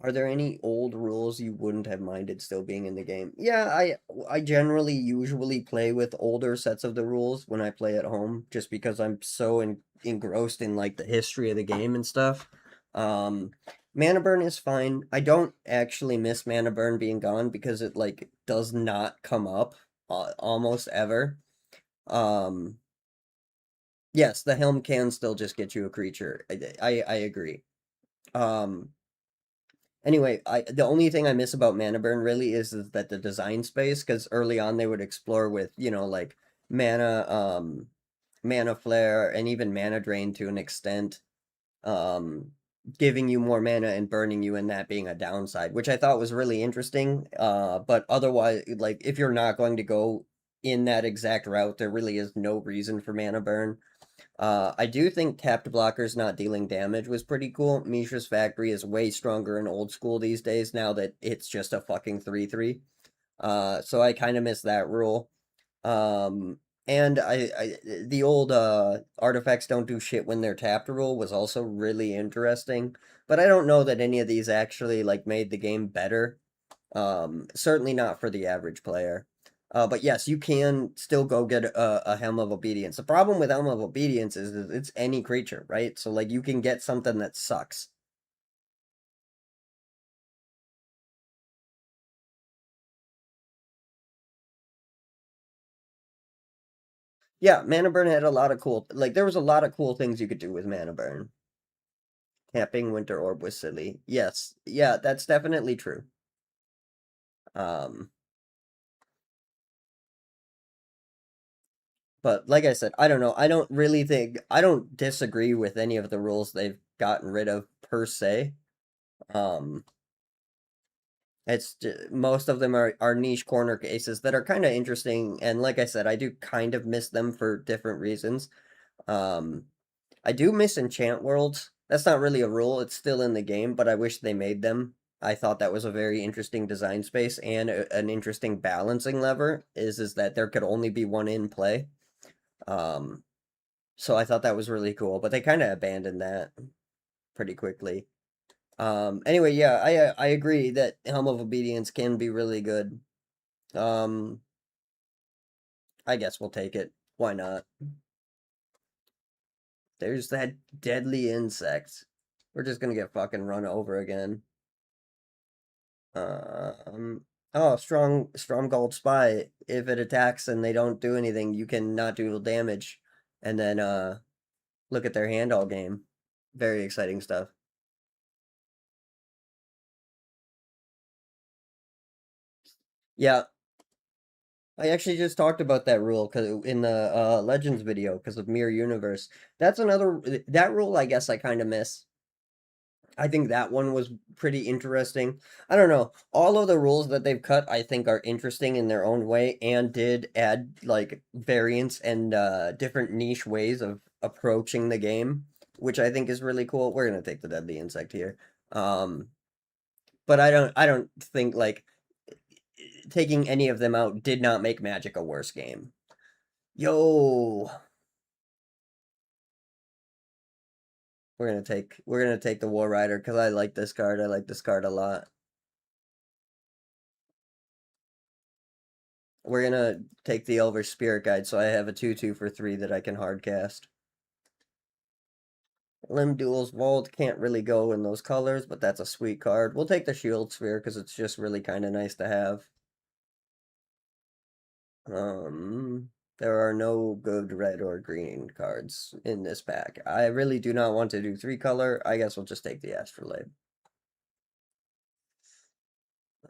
Are there any old rules you wouldn't have minded still being in the game? Yeah, I generally usually play with older sets of the rules when I play at home, just because I'm so engrossed in like the history of the game and stuff. Um, Mana Burn is fine. I don't actually miss Mana Burn being gone because it like does not come up almost ever. Um, yes, the Helm can still just get you a creature. I agree. Um, Anyway, the only thing I miss about Mana Burn really is that the design space, because early on they would explore with, like mana, mana flare, and even mana drain to an extent, um, giving you more mana and burning you, and that being a downside, which I thought was really interesting. But otherwise, like if you're not going to go in that exact route, there really is no reason for Mana Burn. I do think tapped blockers not dealing damage was pretty cool. Mishra's Factory is way stronger in old school these days now that it's just a fucking 3/3. So I kind of miss that rule. Um, and the old artifacts don't do shit when they're tapped rule was also really interesting. But I don't know that any of these actually like made the game better. Certainly not for the average player. But yes, you can still go get a Helm of Obedience. The problem with Helm of Obedience is it's any creature, right? So like you can get something that sucks. Yeah, Mana Burn had a lot of cool, like there was a lot of cool things you could do with Mana Burn. Tapping Winter Orb was silly. Yes, yeah, that's definitely true. Um, but like I said, I don't know. I don't disagree with any of the rules they've gotten rid of per se. Um, most of them are niche corner cases that are kind of interesting, and like I said, I do kind of miss them for different reasons. Um, I do miss enchant worlds. That's not really a rule; it's still in the game, but I wish they made them. I thought that was a very interesting design space and an interesting balancing lever. Is that there could only be one in play. Um, so I thought that was really cool, but they kind of abandoned that pretty quickly. Anyway, yeah, I agree that Helm of Obedience can be really good. Um, I guess we'll take it. Why not? There's that deadly insect. We're just gonna get fucking run over again. Oh, strong gold spy. If it attacks and they don't do anything, you can not do damage. And then look at their hand all game. Very exciting stuff. Yeah, I actually just talked about that rule cause in the Legends video because of Mirror Universe. That's another that rule I guess I kind of miss. I think that one was pretty interesting. I don't know. All of the rules that they've cut, I think, are interesting in their own way and did add like variants and different niche ways of approaching the game, which I think is really cool. We're gonna take the deadly insect here. Um, but I don't think like taking any of them out did not make Magic a worse game. Yo, we're gonna take the War Rider because I like this card. I like this card a lot. We're gonna take the Elver Spirit Guide, so I have a 2/2 for 3 that I can hardcast. Limb Duel's Vault can't really go in those colors, but that's a sweet card. We'll take the Shield Sphere because it's just really kind of nice to have. There are no good red or green cards in this pack. I really do not want to do 3-color. I guess we'll just take the Astrolabe.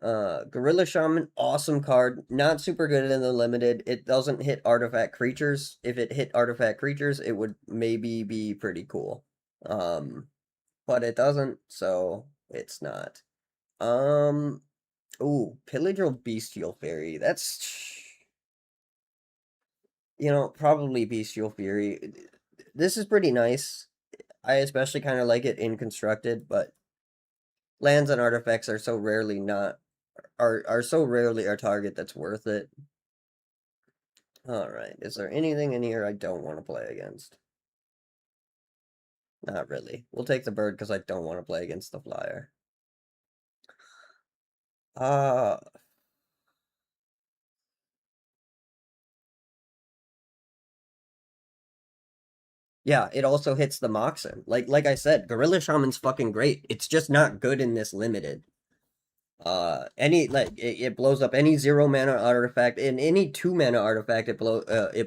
Gorilla Shaman, awesome card. Not super good in the limited. It doesn't hit artifact creatures. If it hit artifact creatures, it would maybe be pretty cool. Um, but it doesn't, so it's not. Um, ooh, Pillager Bestial Fairy. That's, probably Bestial Fury. This is pretty nice. I especially kind of like it in constructed, but lands and artifacts are so rarely not are so rarely our target that's worth it. Alright, is there anything in here I don't want to play against? Not really. We'll take the bird because I don't want to play against the flyer. Uh, yeah, it also hits the Moxen. Like I said, Gorilla Shaman's fucking great. It's just not good in this limited. Any like it blows up any 0 mana artifact, and any 2 mana artifact it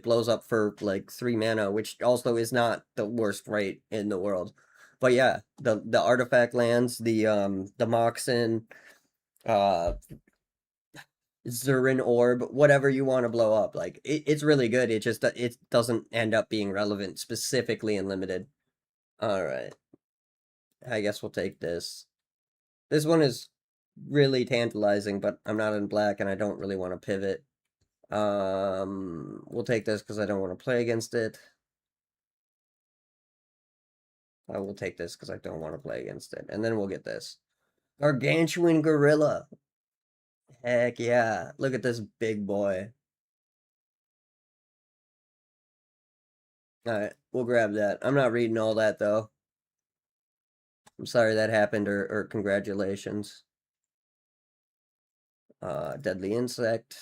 blows up for like 3 mana, which also is not the worst rate in the world. But yeah, the artifact lands, the Moxen, uh Zurin Orb, whatever you want to blow up, like it's really good. It just it doesn't end up being relevant specifically in limited. All right, I guess we'll take this. This one is really tantalizing, but I'm not in black and I don't really want to pivot. We'll take this because I don't want to play against it. I will take this because I don't want to play against it. And then we'll get this. Gargantuan Gorilla. Heck yeah. Look at this big boy. Alright, we'll grab that. I'm not reading all that though. I'm sorry that happened, or congratulations. Deadly Insect.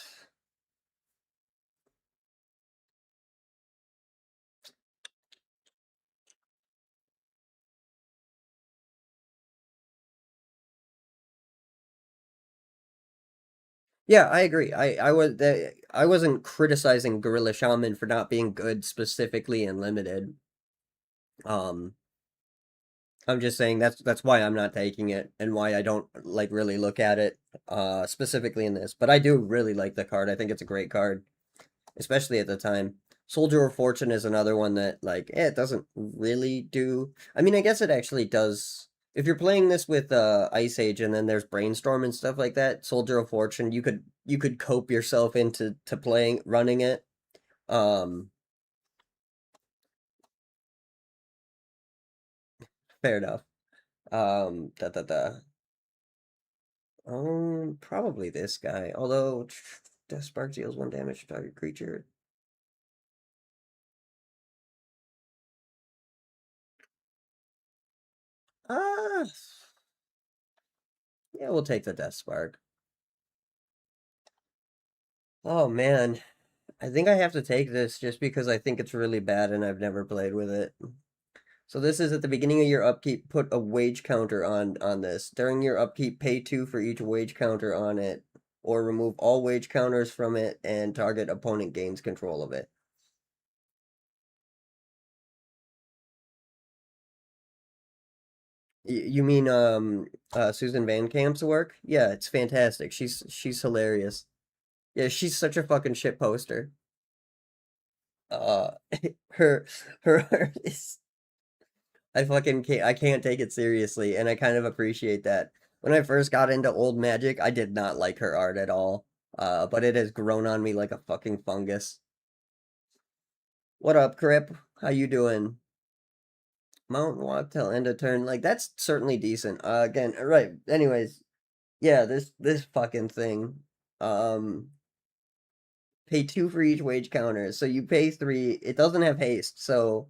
Yeah, I agree. I wasn't criticizing Gorilla Shaman for not being good specifically in limited. Um, I'm just saying that's why I'm not taking it and why I don't like really look at it specifically in this. But I do really like the card. I think it's a great card, especially at the time. Soldier of Fortune is another one that like it doesn't really do. I mean, I guess it actually does. If you're playing this with Ice Age and then there's Brainstorm and stuff like that, Soldier of Fortune, you could cope yourself into to playing running it. Um, Fair enough. Da da da. Probably this guy. Although Death Spark deals 1 damage to target creature. Ah, yeah, we'll take the Death Spark. Oh man, I think I have to take this just because I think it's really bad and I've never played with it. So this is at the beginning of your upkeep, put a wage counter on this. During your upkeep, pay 2 for each wage counter on it, or remove all wage counters from it and target opponent gains control of it. You mean Susan Van Camp's work? Yeah, it's fantastic. She's hilarious. Yeah, she's such a fucking shit poster. Uh her her art is I can't take it seriously, and I kind of appreciate that. When I first got into old Magic, I did not like her art at all. But it has grown on me like a fucking fungus. What up, Crip? How you doing? Mountain walk till end of turn. Like that's certainly decent. Again, right. Anyways, yeah, this fucking thing. Um, Pay 2 for each wage counter. So you pay 3. It doesn't have haste. So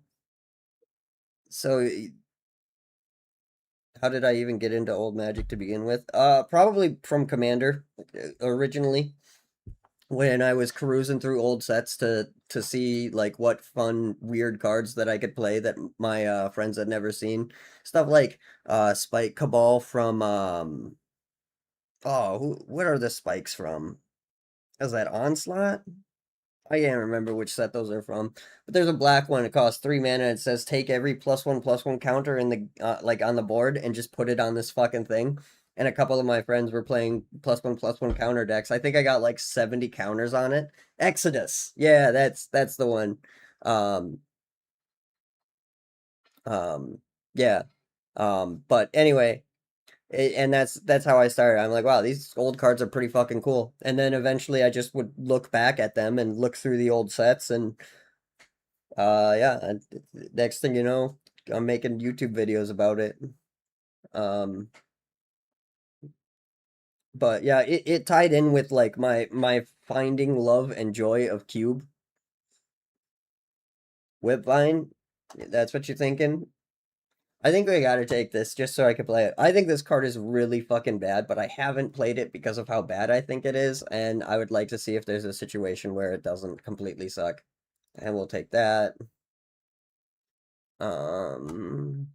how did I even get into old Magic to begin with? Probably from Commander originally, when I was cruising through old sets to see like what fun weird cards that I could play that my friends had never seen. Stuff like Spike Cabal from what are the spikes from? Is that Onslaught? I can't remember which set those are from, but there's a black one. It costs 3 mana. It says take every +1/+1 counter in the like on the board and just put it on this fucking thing. And a couple of my friends were playing +1/+1 counter decks. I think I got like 70 counters on it. Exodus, yeah, that's the one. Um, um, yeah. But anyway, and that's how I started. I'm like, wow, these old cards are pretty fucking cool. And then eventually, I just would look back at them and look through the old sets and yeah, and next thing you know, I'm making YouTube videos about it. Um, but yeah, it tied in with like my finding love and joy of Cube. Whipvine, that's what you're thinking? I think we gotta take this just so I can play it. I think this card is really fucking bad, but I haven't played it because of how bad I think it is, and I would like to see if there's a situation where it doesn't completely suck. And we'll take that. Um,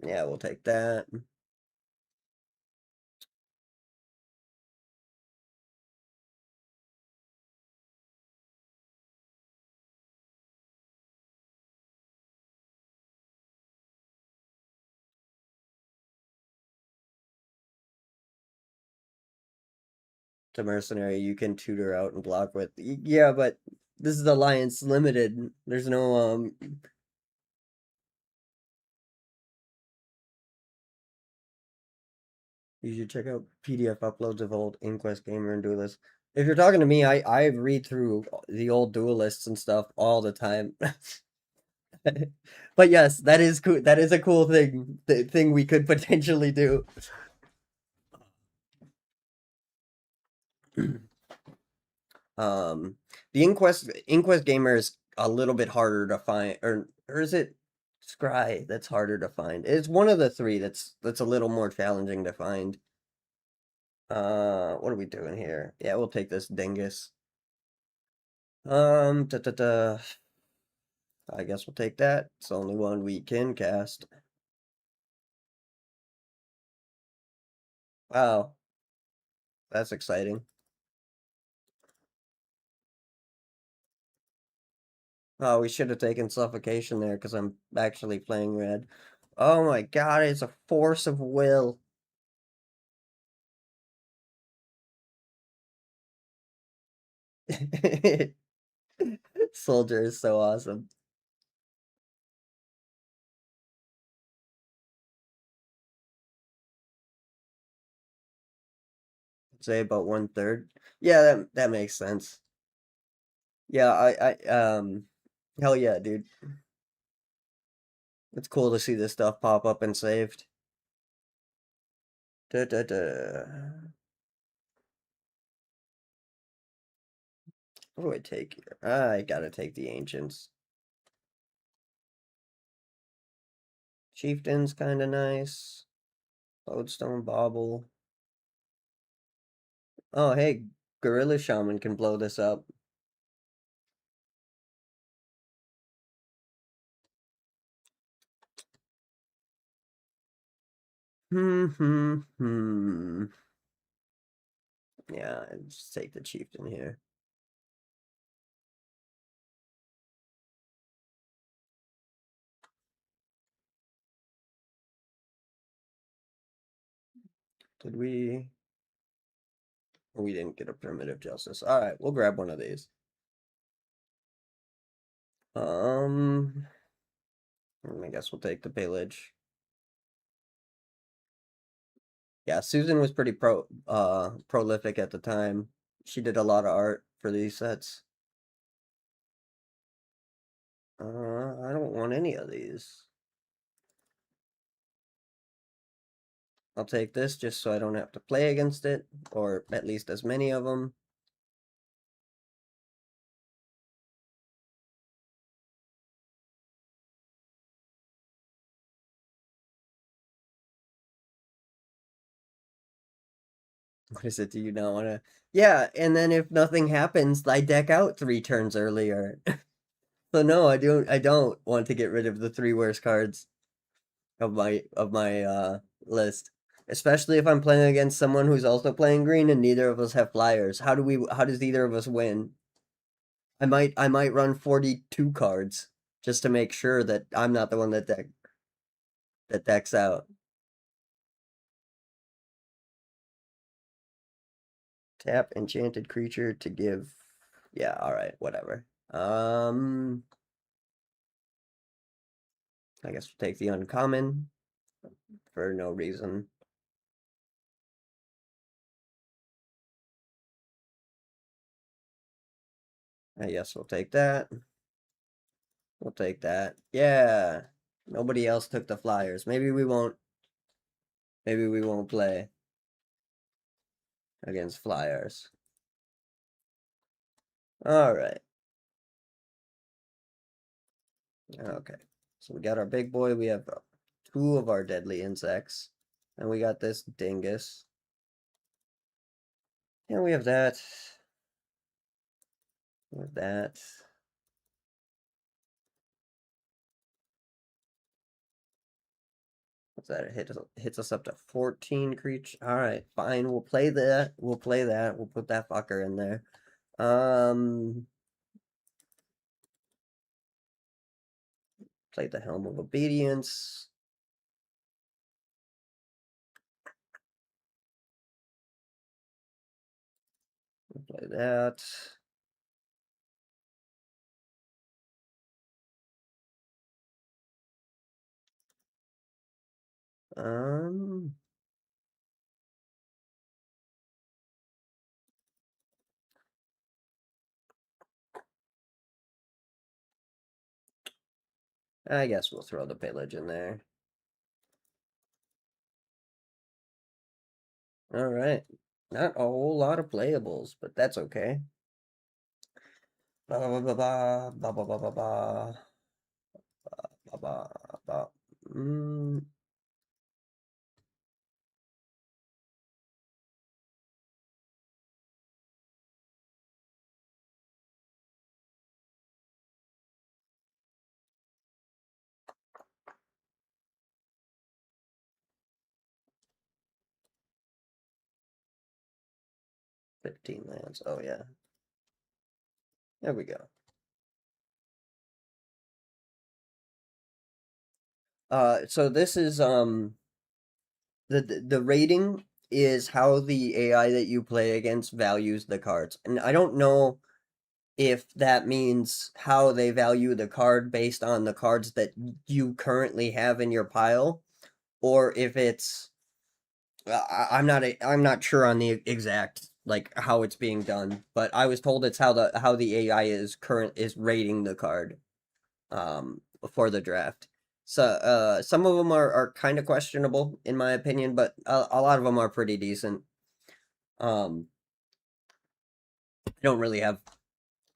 yeah, we'll take that. To Mercenary, you can tutor out and block with. Yeah, but this is Alliance Limited. There's no, you should check out PDF uploads of old Inquest Gamer and Duelist. If you're talking to me, I read through the old Duelists and stuff all the time. But yes, that is cool. That is a cool thing. The thing we could potentially do. Um, the Inquest Gamer is a little bit harder to find, or is it Scry that's harder to find? It's one of the three that's a little more challenging to find. What are we doing here? Yeah, we'll take this dingus. Da, da, da. I guess we'll take that. It's the only one we can cast. Wow, that's exciting. Oh, we should have taken Suffocation there because I'm actually playing red. Oh my god, it's a force of will. Soldier is so awesome. Say about 1/3. Yeah, that makes sense. Yeah, hell yeah, dude. It's cool to see this stuff pop up and saved. Da, da, da. What do I take here? I gotta take the Ancients. Chieftain's kinda nice. Lodestone Bauble. Oh, hey, Gorilla Shaman can blow this up. Hmm. Yeah, just take the Chieftain here. Did we? We didn't get a Primitive Justice. All right, we'll grab one of these. I guess we'll take the Pillage. Yeah, Susan was pretty prolific at the time. She did a lot of art for these sets. I don't want any of these. I'll take this just so I don't have to play against it, or at least as many of them. What is it? Do you not want to? Yeah, and then if nothing happens, I deck out 3 turns earlier. So no, I don't. I don't want to get rid of the 3 worst cards of my list, especially if I'm playing against someone who's also playing green and neither of us have flyers. How do we? How does either of us win? I might run 42 cards just to make sure that I'm not the one that decks out. Tap enchanted creature to give. Yeah, all right, whatever. I guess we'll take the uncommon for no reason. I guess we'll take that. We'll take that. Yeah. Nobody else took the flyers. Maybe we won't. Maybe we won't play against flyers. All right. Okay, so we got our big boy. We have two of our deadly insects, and we got this dingus. And we have that. We have that. What's that? It hits us up to 14 creature. All right, fine. We'll play that. We'll play that. We'll put that fucker in there. Um, Play the Helm of Obedience. We'll play that. Um, I guess we'll throw the pillage in there. All right. Not a whole lot of playables, but that's okay. Ba ba ba ba ba ba ba ba ba ba ba ba. Mm, 15 lands. Oh yeah. There we go. So this is the rating is how the AI that you play against values the cards. And I don't know if that means how they value the card based on the cards that you currently have in your pile, or if it's I'm not sure on the exact like how it's being done, but I was told it's how the AI is rating the card for the draft. So some of them are kind of questionable in my opinion, but a lot of them are pretty decent. I don't really have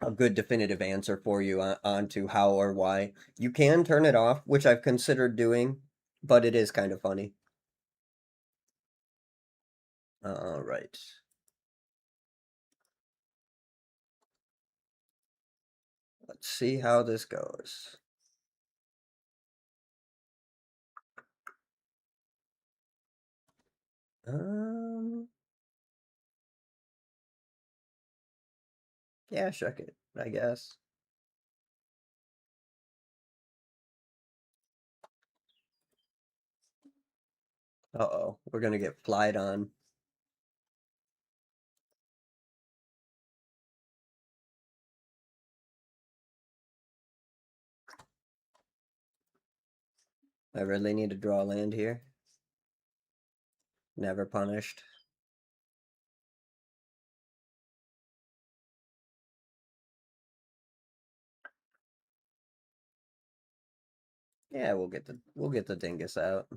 a good definitive answer for you on to how or why. You can turn it off, which I've considered doing, but it is kind of funny. All right. Let's see how this goes. Um, yeah, check it, I guess. Uh-oh, we're gonna get flied on. I really need to draw land here. Never punished. Yeah, we'll get the dingus out.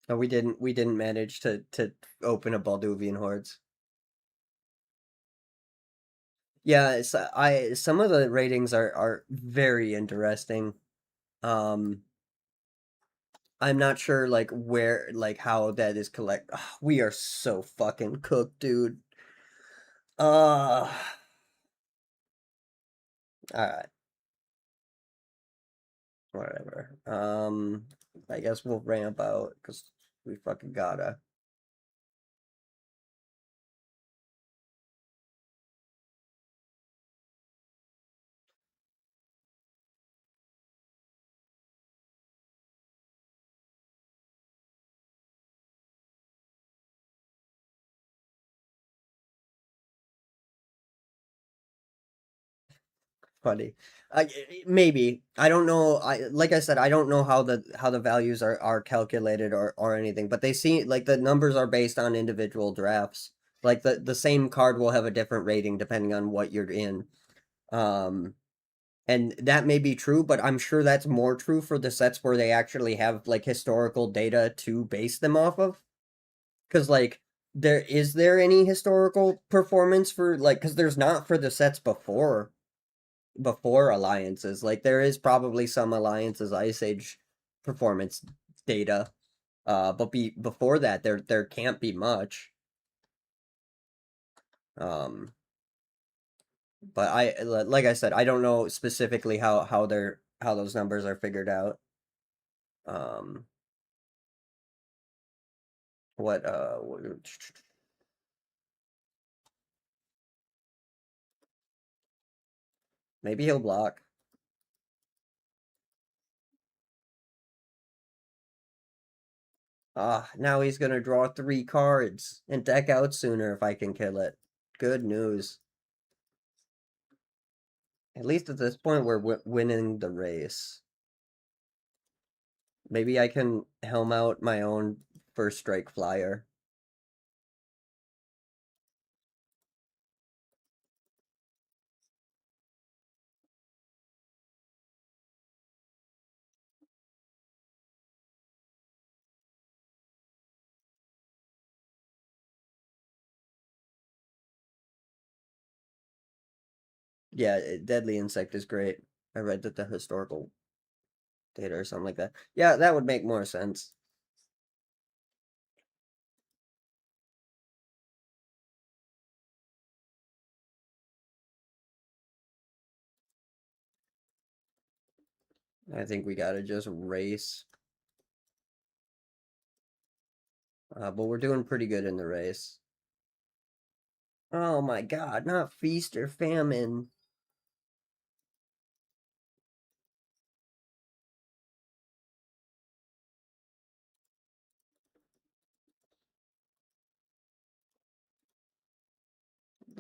Oh, we didn't manage to open a Balduvian hordes. Yeah, I some of the ratings are very interesting. Um, I'm not sure like where like how that is collect. We are so fucking cooked, dude. Uh, all right, whatever. I guess we'll ramp out because we fucking gotta. Funny. Maybe. I don't know. I like I said, I don't know how the values are calculated or anything, but they seem like the numbers are based on individual drafts. Like the same card will have a different rating depending on what you're in. Um, and that may be true, but I'm sure that's more true for the sets where they actually have like historical data to base them off of. Because like there any historical performance for like because there's not for the sets before alliances. Like there is probably some alliances Ice Age performance data. But before that there can't be much. Um but like I said, I don't know specifically how those numbers are figured out. Um what maybe he'll block. Ah, now he's gonna draw 3 cards and deck out sooner if I can kill it. Good news. At least at this point, we're winning the race. Maybe I can helm out my own first strike flyer. Yeah, Deadly Insect is great. I read that the historical data or something like that. Yeah, that would make more sense. I think we gotta just race. But we're doing pretty good in the race. Oh my god, not feast or famine.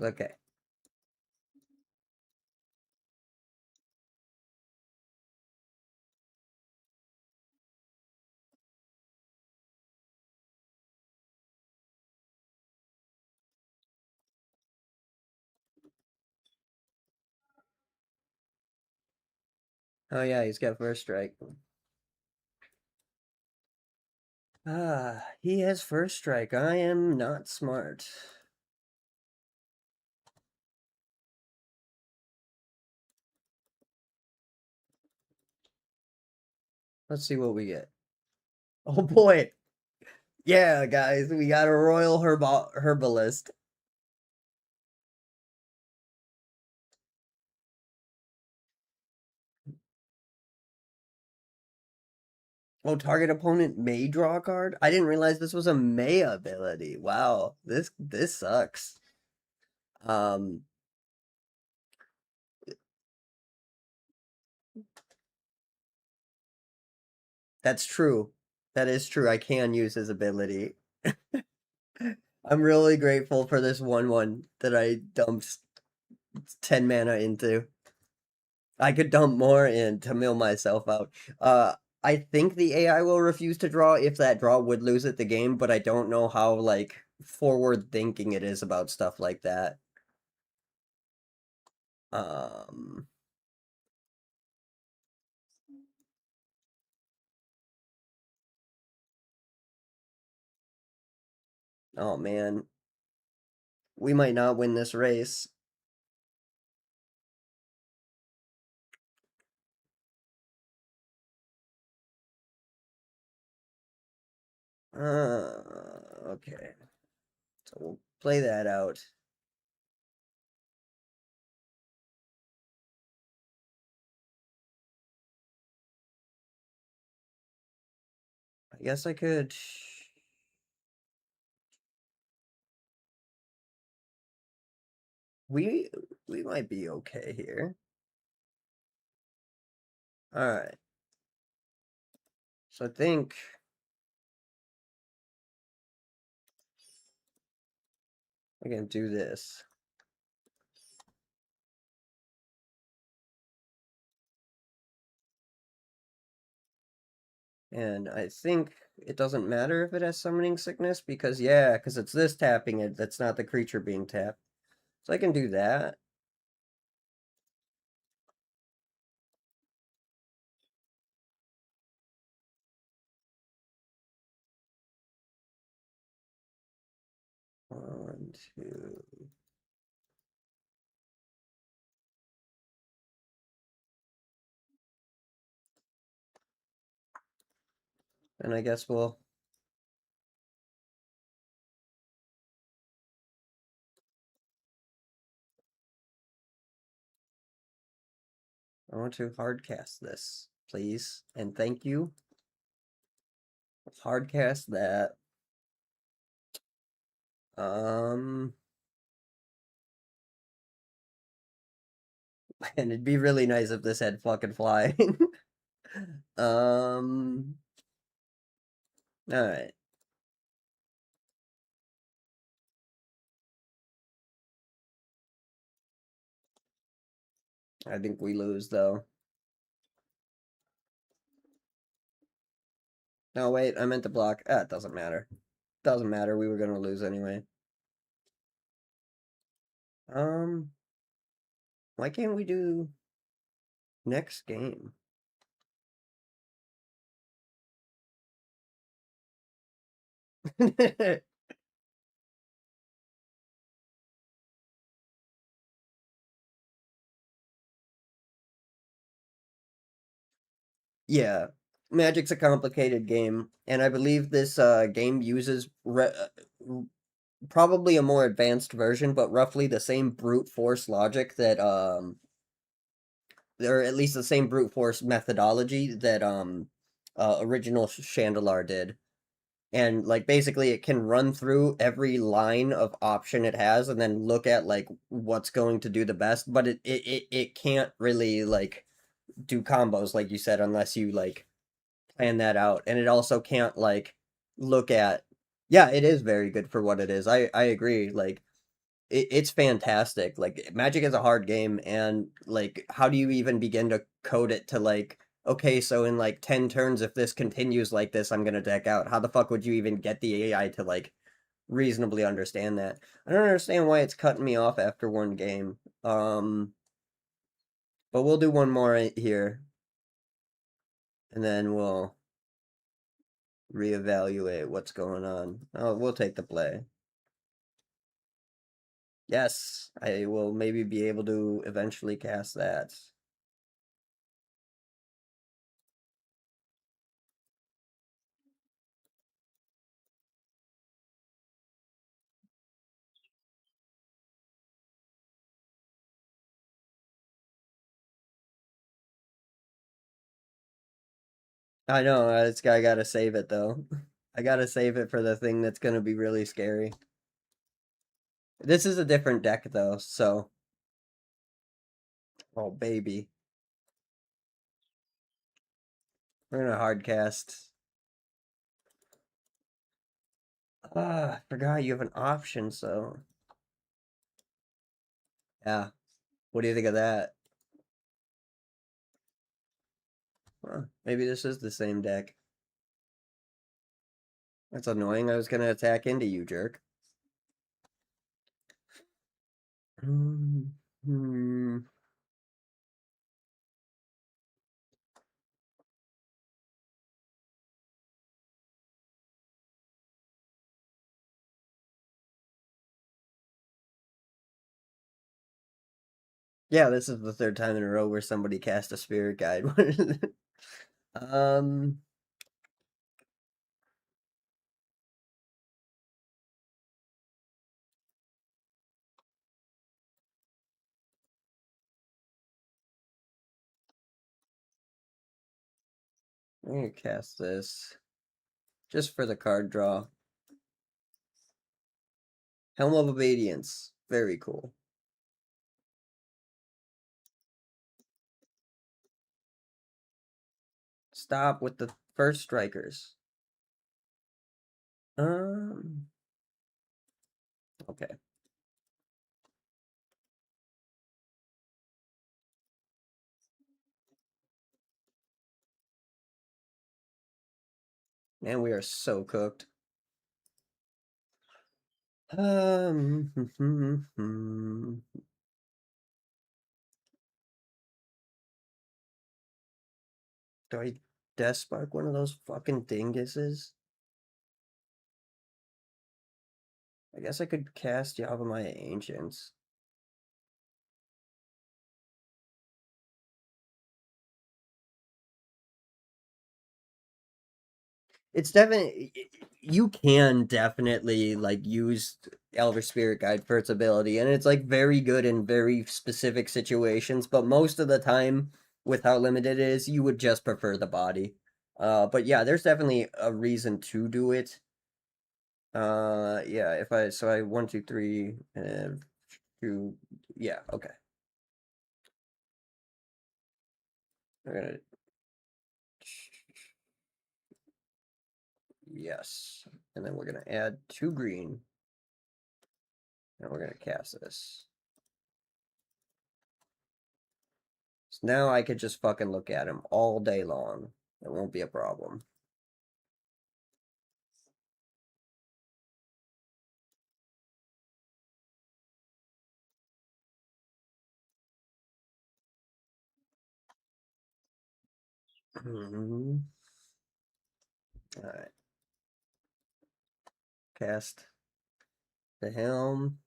Okay. Oh yeah, he's got first strike. Ah, he has first strike. I am not smart. Let's see what we get. Oh boy. Yeah, guys, we got a royal herbalist. Oh, target opponent may draw a card. I didn't realize this was a May ability. Wow, this sucks. Um, that's true. That is true. I can use his ability. I'm really grateful for this 1/1 that I dumped 10 mana into. I could dump more in to mill myself out. I think the AI will refuse to draw if that draw would lose it the game, but I don't know how like forward thinking it is about stuff like that. Um, oh man, we might not win this race. Okay. So we'll play that out. I guess I could. We we might be okay here. All right. So I think I can do this. And I think it doesn't matter if it has summoning sickness because yeah, because it's this tapping it that's not the creature being tapped. So I can do that. 1, 2. And I guess we'll. I want to hardcast this, please. And thank you. Hardcast that. And it'd be really nice if this had fucking flying. All right. I think we lose though. No, wait, I meant to block. Ah, it doesn't matter. Doesn't matter. We were gonna lose anyway. Um, why can't we do next game? Yeah, Magic's a complicated game, and I believe this game uses probably a more advanced version, but roughly the same brute force logic that or at least the same brute force methodology that original Chandelar did. And like basically it can run through every line of option it has and then look at like what's going to do the best, but it can't really like do combos like you said unless you like plan that out. And it also can't like look at, yeah, it is very good for what it is. I agree. Like it's fantastic. Like Magic is a hard game, and like how do you even begin to code it to like, okay, so in like 10 turns if this continues like this, I'm gonna deck out. How the fuck would you even get the AI to like reasonably understand that? I don't understand why it's cutting me off after one game. But we'll do one more here, and then we'll reevaluate what's going on. Oh, we'll take the play. Yes, I will maybe be able to eventually cast that. I know, I gotta save it though. I gotta save it for the thing that's gonna be really scary. This is a different deck though, so. Oh, baby. We're gonna hardcast. Ah, I forgot you have an option, so. Yeah. What do you think of that? Huh, maybe this is the same deck. That's annoying. I was gonna attack into you, jerk. Hmm. Yeah, this is the third time in a row where somebody cast a spirit guide. um, I'm gonna cast this just for the card draw. Helm of Obedience. Very cool. Stop with the first strikers. Um, okay. Man, we are so cooked. Um, do I Death Spark one of those fucking dinguses? I guess I could cast Yavimaya Ancients. It's definitely you can definitely like use Elder Spirit Guide for its ability, and it's like very good in very specific situations. But most of the time, with how limited it is, you would just prefer the body. But yeah, there's definitely a reason to do it. Yeah. If I so I 1, 2, 3, two. Yeah. Okay. We're gonna yes, and then we're gonna add 2 green, and we're gonna cast this. So now I could just fucking look at him all day long. It won't be a problem. All right. Cast the helm,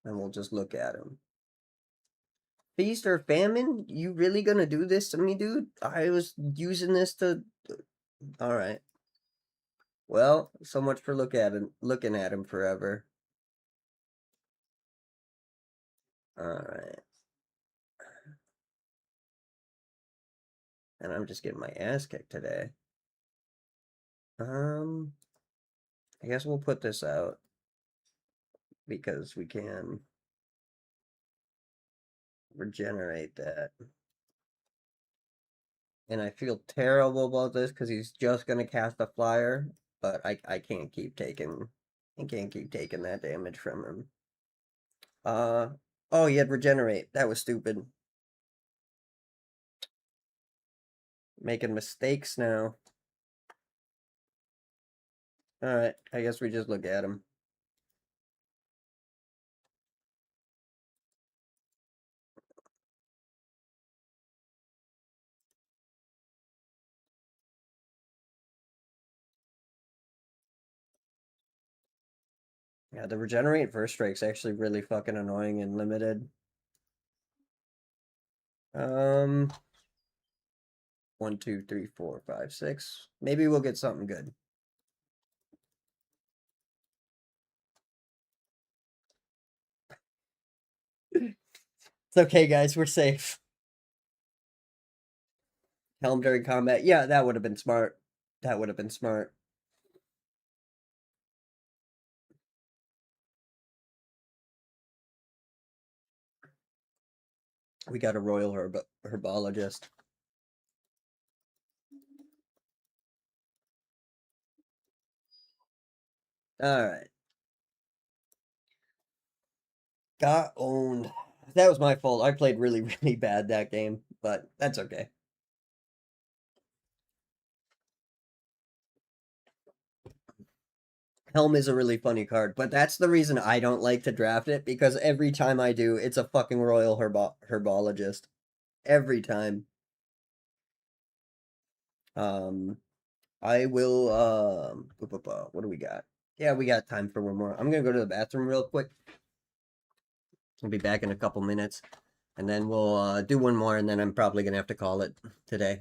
and we'll just look at him. Feast or famine? You really gonna do this to me, dude? I was using this to. All right. Well, so much for looking at him forever. All right. And I'm just getting my ass kicked today. I guess we'll put this out because we can regenerate that. And I feel terrible about this because he's just gonna cast a flyer, but I can't keep taking that damage from him. Oh, he had regenerate. That was stupid. Making mistakes now. All right, I guess we just look at him. Yeah, the regenerate first strike's actually really fucking annoying and limited. Um, 1, 2, 3, 4, 5, 6. Maybe we'll get something good. It's okay, guys. We're safe. Helm during combat. Yeah, that would have been smart. That would have been smart. We got a royal herbologist. All right. Got owned. That was my fault. I played really, really bad that game, but that's okay. Helm is a really funny card, but that's the reason I don't like to draft it because every time I do, it's a fucking royal herbologist. Every time. Um, I will. What do we got? Yeah, we got time for one more. I'm gonna go to the bathroom real quick. I'll be back in a couple minutes, and then we'll do one more, and then I'm probably gonna have to call it today.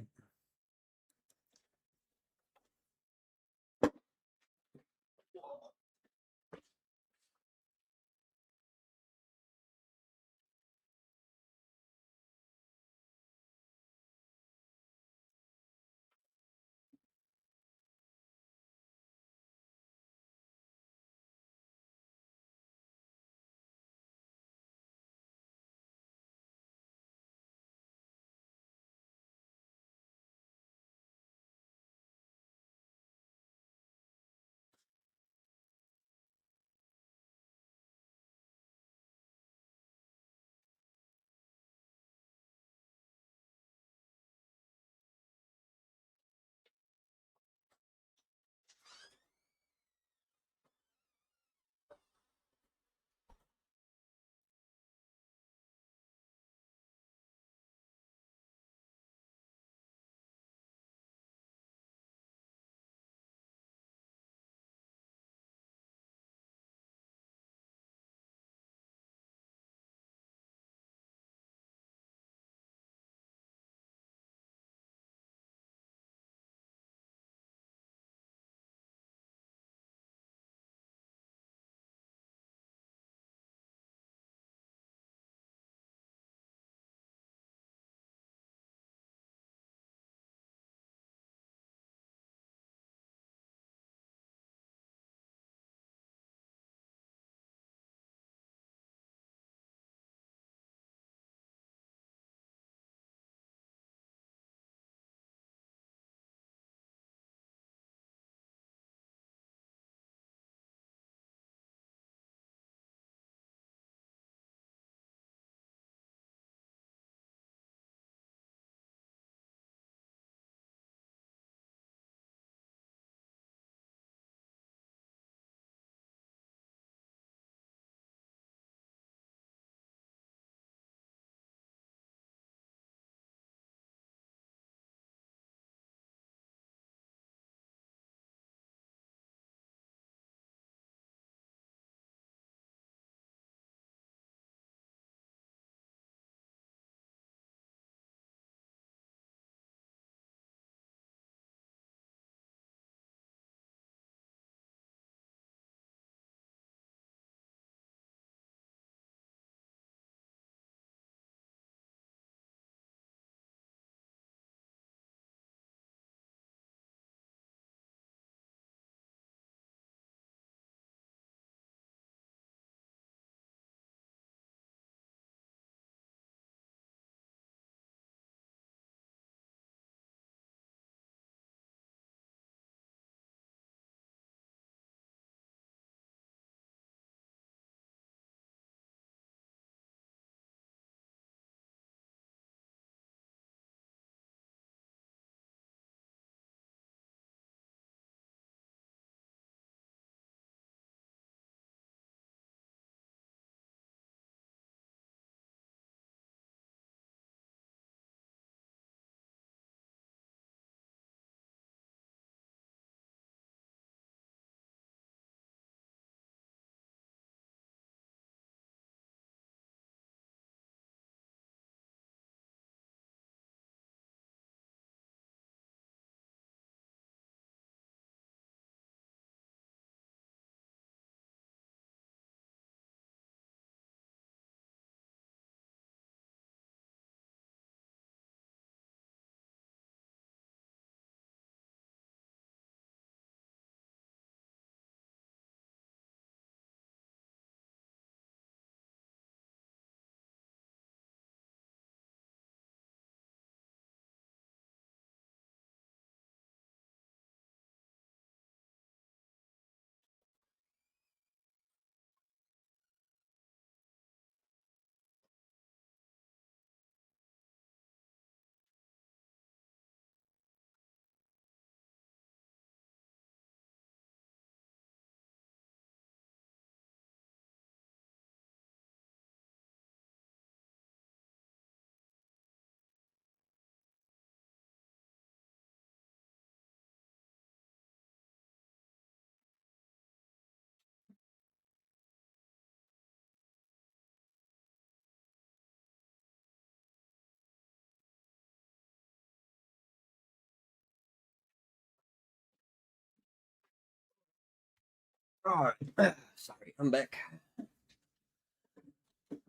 All right. Sorry, I'm back.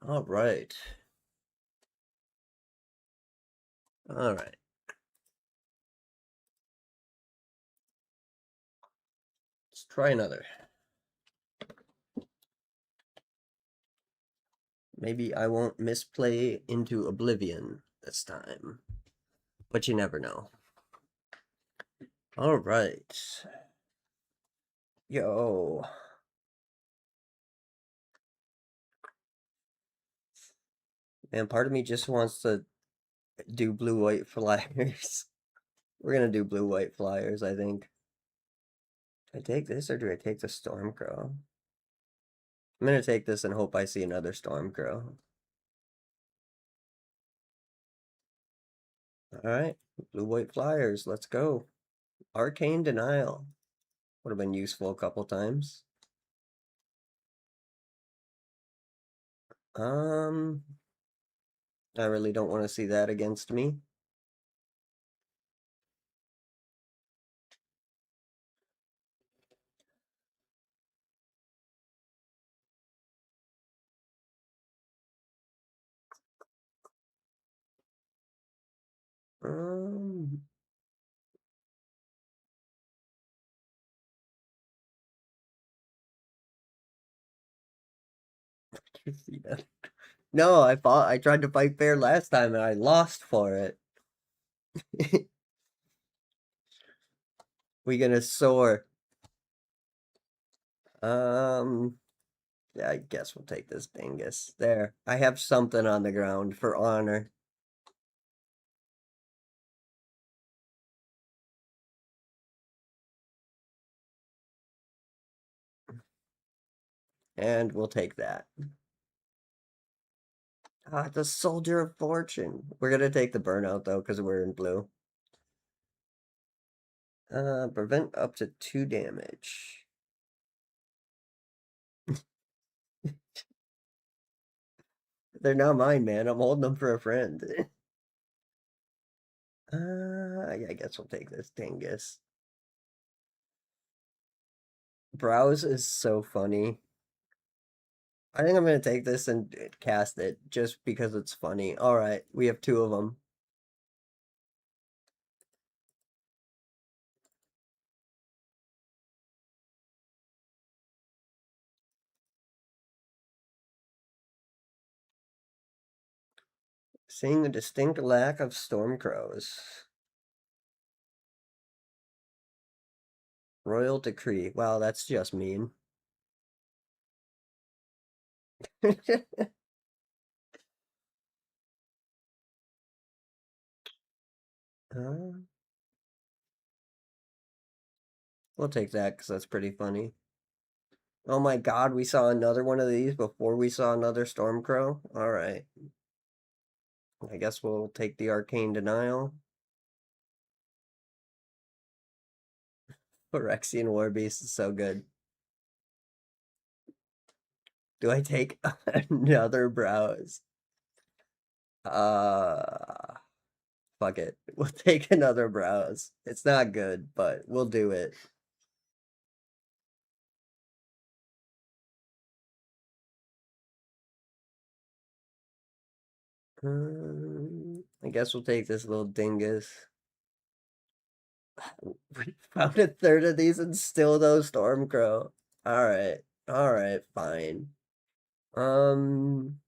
All right. All right. Let's try another. Maybe I won't misplay into oblivion this time, but you never know. All right. Yo. Man, part of me just wants to do blue white flyers. We're gonna do blue white flyers, I think. Do I take this or do I take the Stormcrow? I'm gonna take this and hope I see another Stormcrow. Alright, blue white flyers, let's go. Arcane Denial. Would have been useful a couple times. I really don't want to see that against me. Um, yeah. No, I tried to fight fair last time and I lost for it. We gonna soar. Um, yeah, I guess we'll take this dingus. There, I have something on the ground for honor. And we'll take that. Ah, the Soldier of Fortune. We're gonna take the burnout though, because we're in blue. Prevent up to 2 damage. They're not mine, man. I'm holding them for a friend. Yeah, I guess we'll take this dingus. Browse is so funny. I think I'm gonna take this and cast it just because it's funny. All right, we have 2 of them. Seeing a distinct lack of Stormcrows. Royal Decree. Wow, that's just mean. uh, we'll take that because that's pretty funny. Oh my god, we saw another one of these before we saw another Stormcrow? Alright. I guess we'll take the Arcane Denial. Phyrexian Warbeast is so good. Do I take another Browse? Uh, Fuck it. We'll take another Browse. It's not good, but we'll do it. I guess we'll take this little dingus. We found a third of these and still no Stormcrow. Alright. Alright, fine. Um,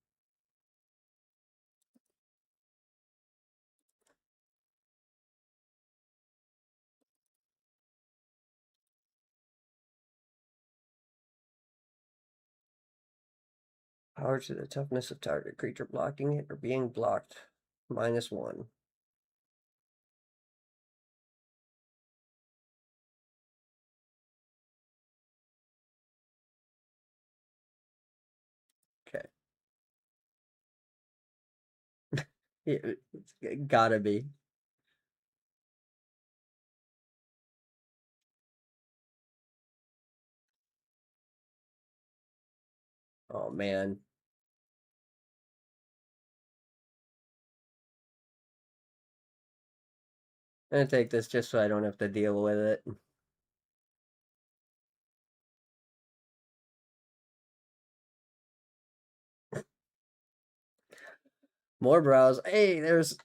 Power to the toughness of target creature blocking it or being blocked. -1. Okay. It's gotta be. Oh man. I'm gonna take this just so I don't have to deal with it. More browse. Hey, there's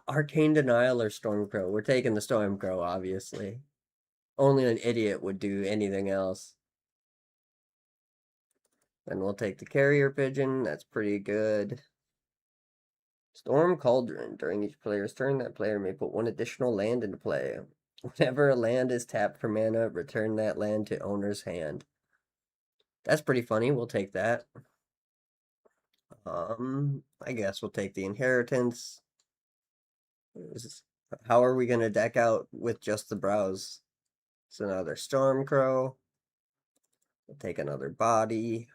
Arcane Denial or Stormcrow. We're taking the Stormcrow, obviously. Only an idiot would do anything else. Then we'll take the Carrier Pigeon. That's pretty good. Storm Cauldron. During each player's turn, that player may put one additional land into play. Whenever a land is tapped for mana, return that land to owner's hand. That's pretty funny. We'll take that. I guess we'll take the Inheritance. How are we going to deck out with just the browse? It's another Stormcrow. We'll take another body.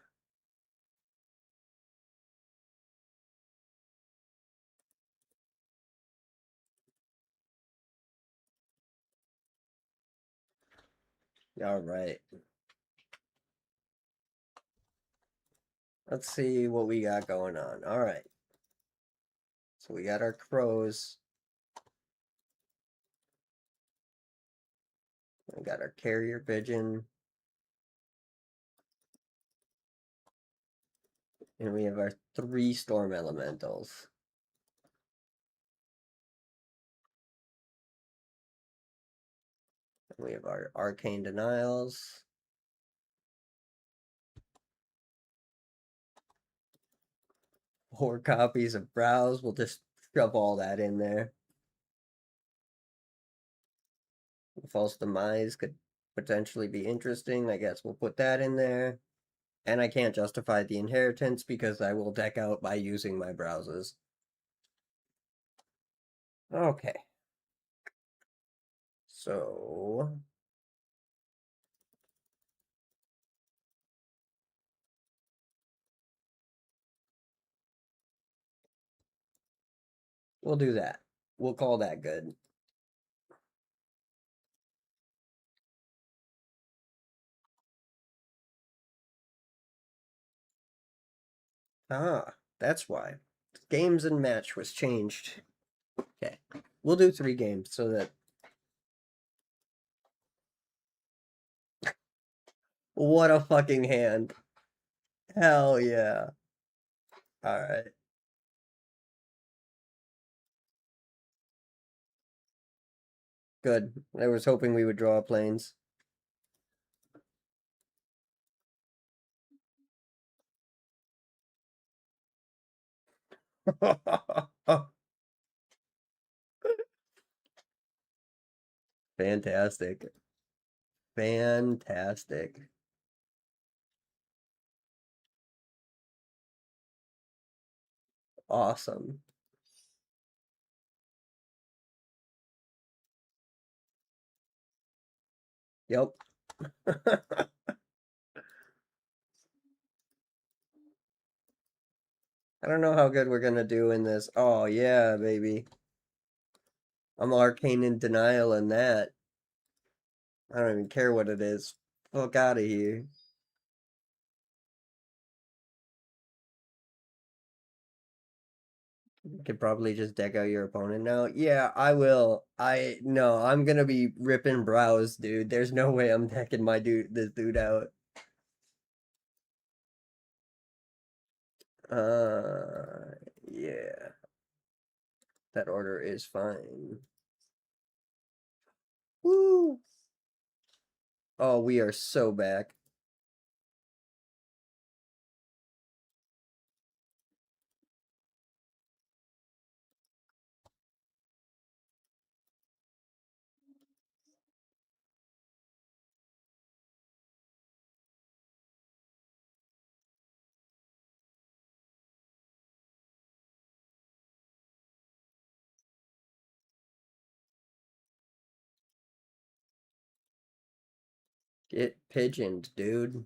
All right. Let's see what we got going on. All right. So we got our crows. We got our carrier pigeon. And we have our 3 storm elementals. And we have our arcane denials. 4 copies of browse. We'll just shove all that in there. False demise could potentially be interesting. I guess we'll put that in there. And I can't justify the inheritance because I will deck out by using my browses. Okay. So we'll do that. We'll call that good. Ah, that's why. Games and match was changed. Okay. We'll do 3 games so that. What a fucking hand. Hell yeah. Alright. Good. I was hoping we would draw planes. Fantastic. Fantastic. Awesome. Yep. I don't know how good we're gonna do in this. Oh yeah, baby. I'm arcane in denial in that. I don't even care what it is. Fuck out of here. You could probably just deck out your opponent now. Yeah, I will. No, I'm gonna be ripping brows, dude. There's no way I'm decking this dude out. Yeah. That order is fine. Woo! Oh, we are so back. Get pigeoned, dude.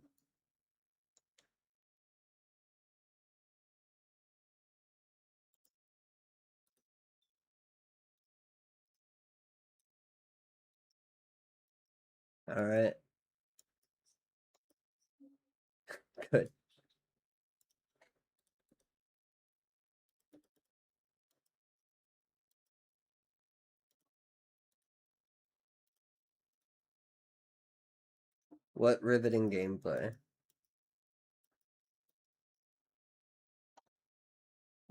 All right. Good. What riveting gameplay.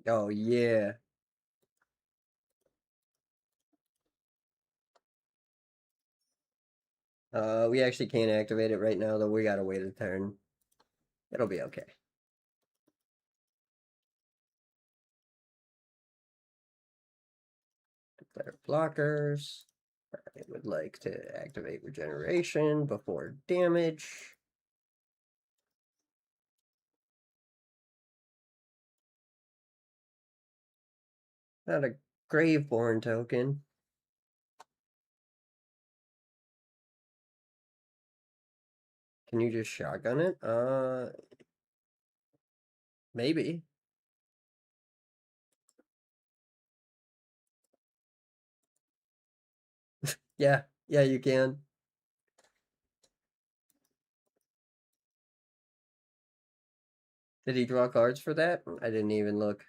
Oh, yeah. We actually can't activate it right now, though. We gotta wait a turn. It'll be okay. Declare blockers. I would like to activate regeneration before damage. Not a Graveborn token. Can you just shotgun it? Maybe. Yeah, yeah, you can. Did he draw cards for that? I didn't even look.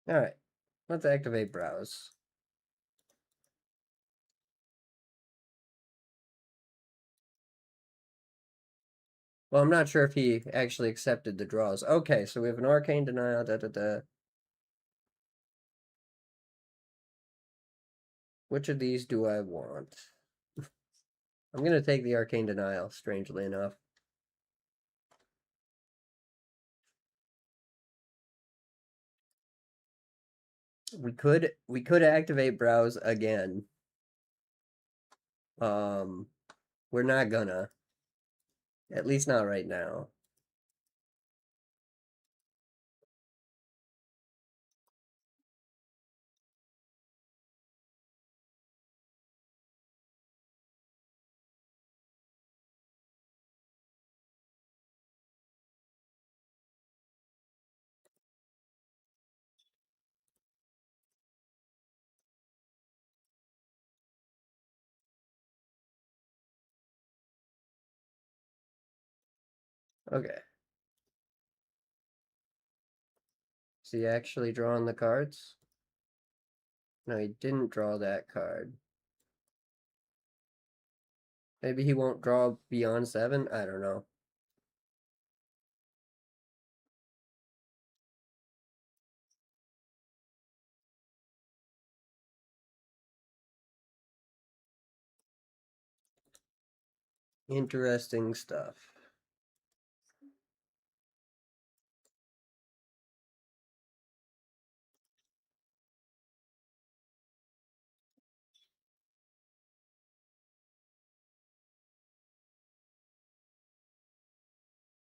Alright, let's activate Browse. Well, I'm not sure if he actually accepted the draws. Okay, so we have an Arcane Denial, Which of these do I want? I'm gonna take the Arcane Denial, strangely enough. We could activate Browse again. We're not gonna. At least not right now. Okay. Is he actually drawing the cards? No, he didn't draw that card. Maybe he won't draw beyond 7? I don't know. Interesting stuff.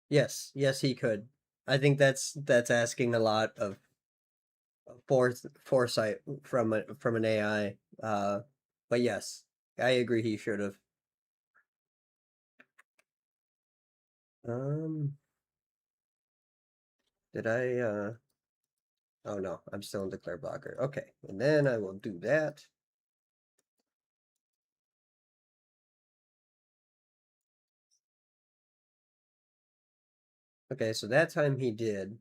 Yes, he could. I think that's asking a lot of foresight from an AI. But yes, I agree he should have. Um, did I Oh no, I'm still in declare blocker. Okay, and then I will do that. Okay, so that time he did.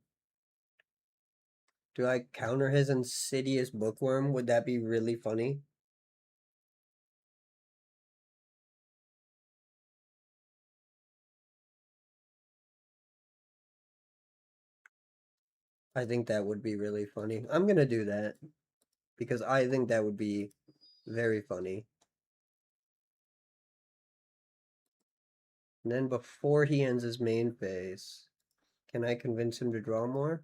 Do I counter his Insidious Bookworm? Would that be really funny? I think that would be really funny. I'm gonna do that because I think that would be very funny. And then before he ends his main phase, can I convince him to draw more?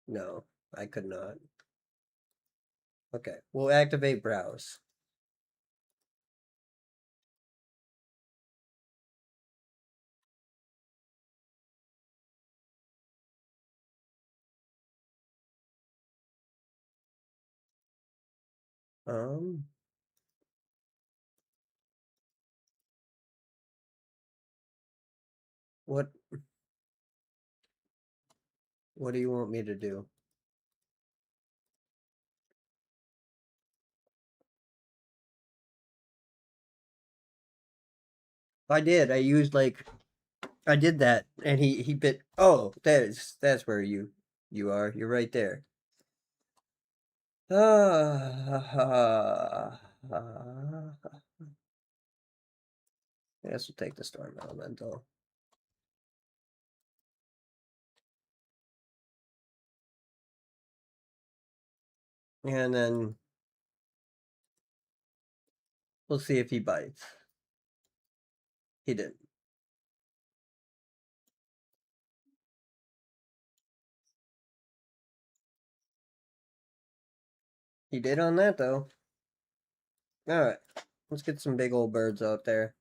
No, I could not. Okay, we'll activate Browse. Um, what what do you want me to do? I did. I used like I did that, and he bit. Oh, that's where you are. You're right there. Ah, I guess we'll take the Storm Elemental. And then we'll see if he bites. He didn't. He did on that, though. Alright. Let's get some big old birds out there.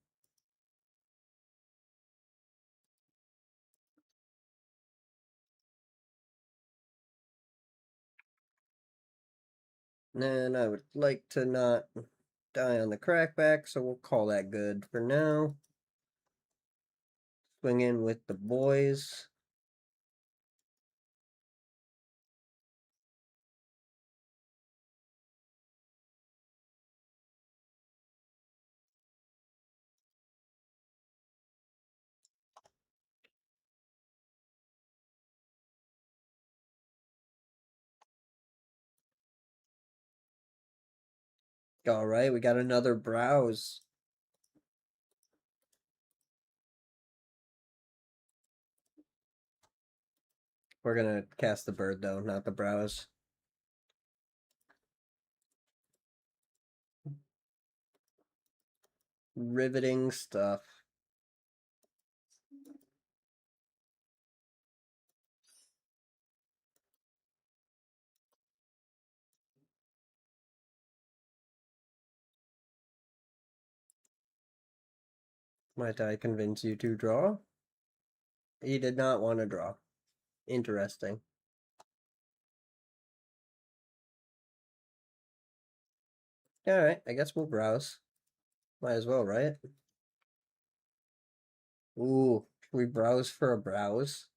And I would like to not die on the crackback, so we'll call that good for now. Swing in with the boys. Alright, we got another browse. We're gonna cast the bird, though, not the browse. Riveting stuff. Might I convince you to draw? He did not want to draw. Interesting. Alright, I guess we'll browse. Might as well, right? Ooh, can we browse for a browse?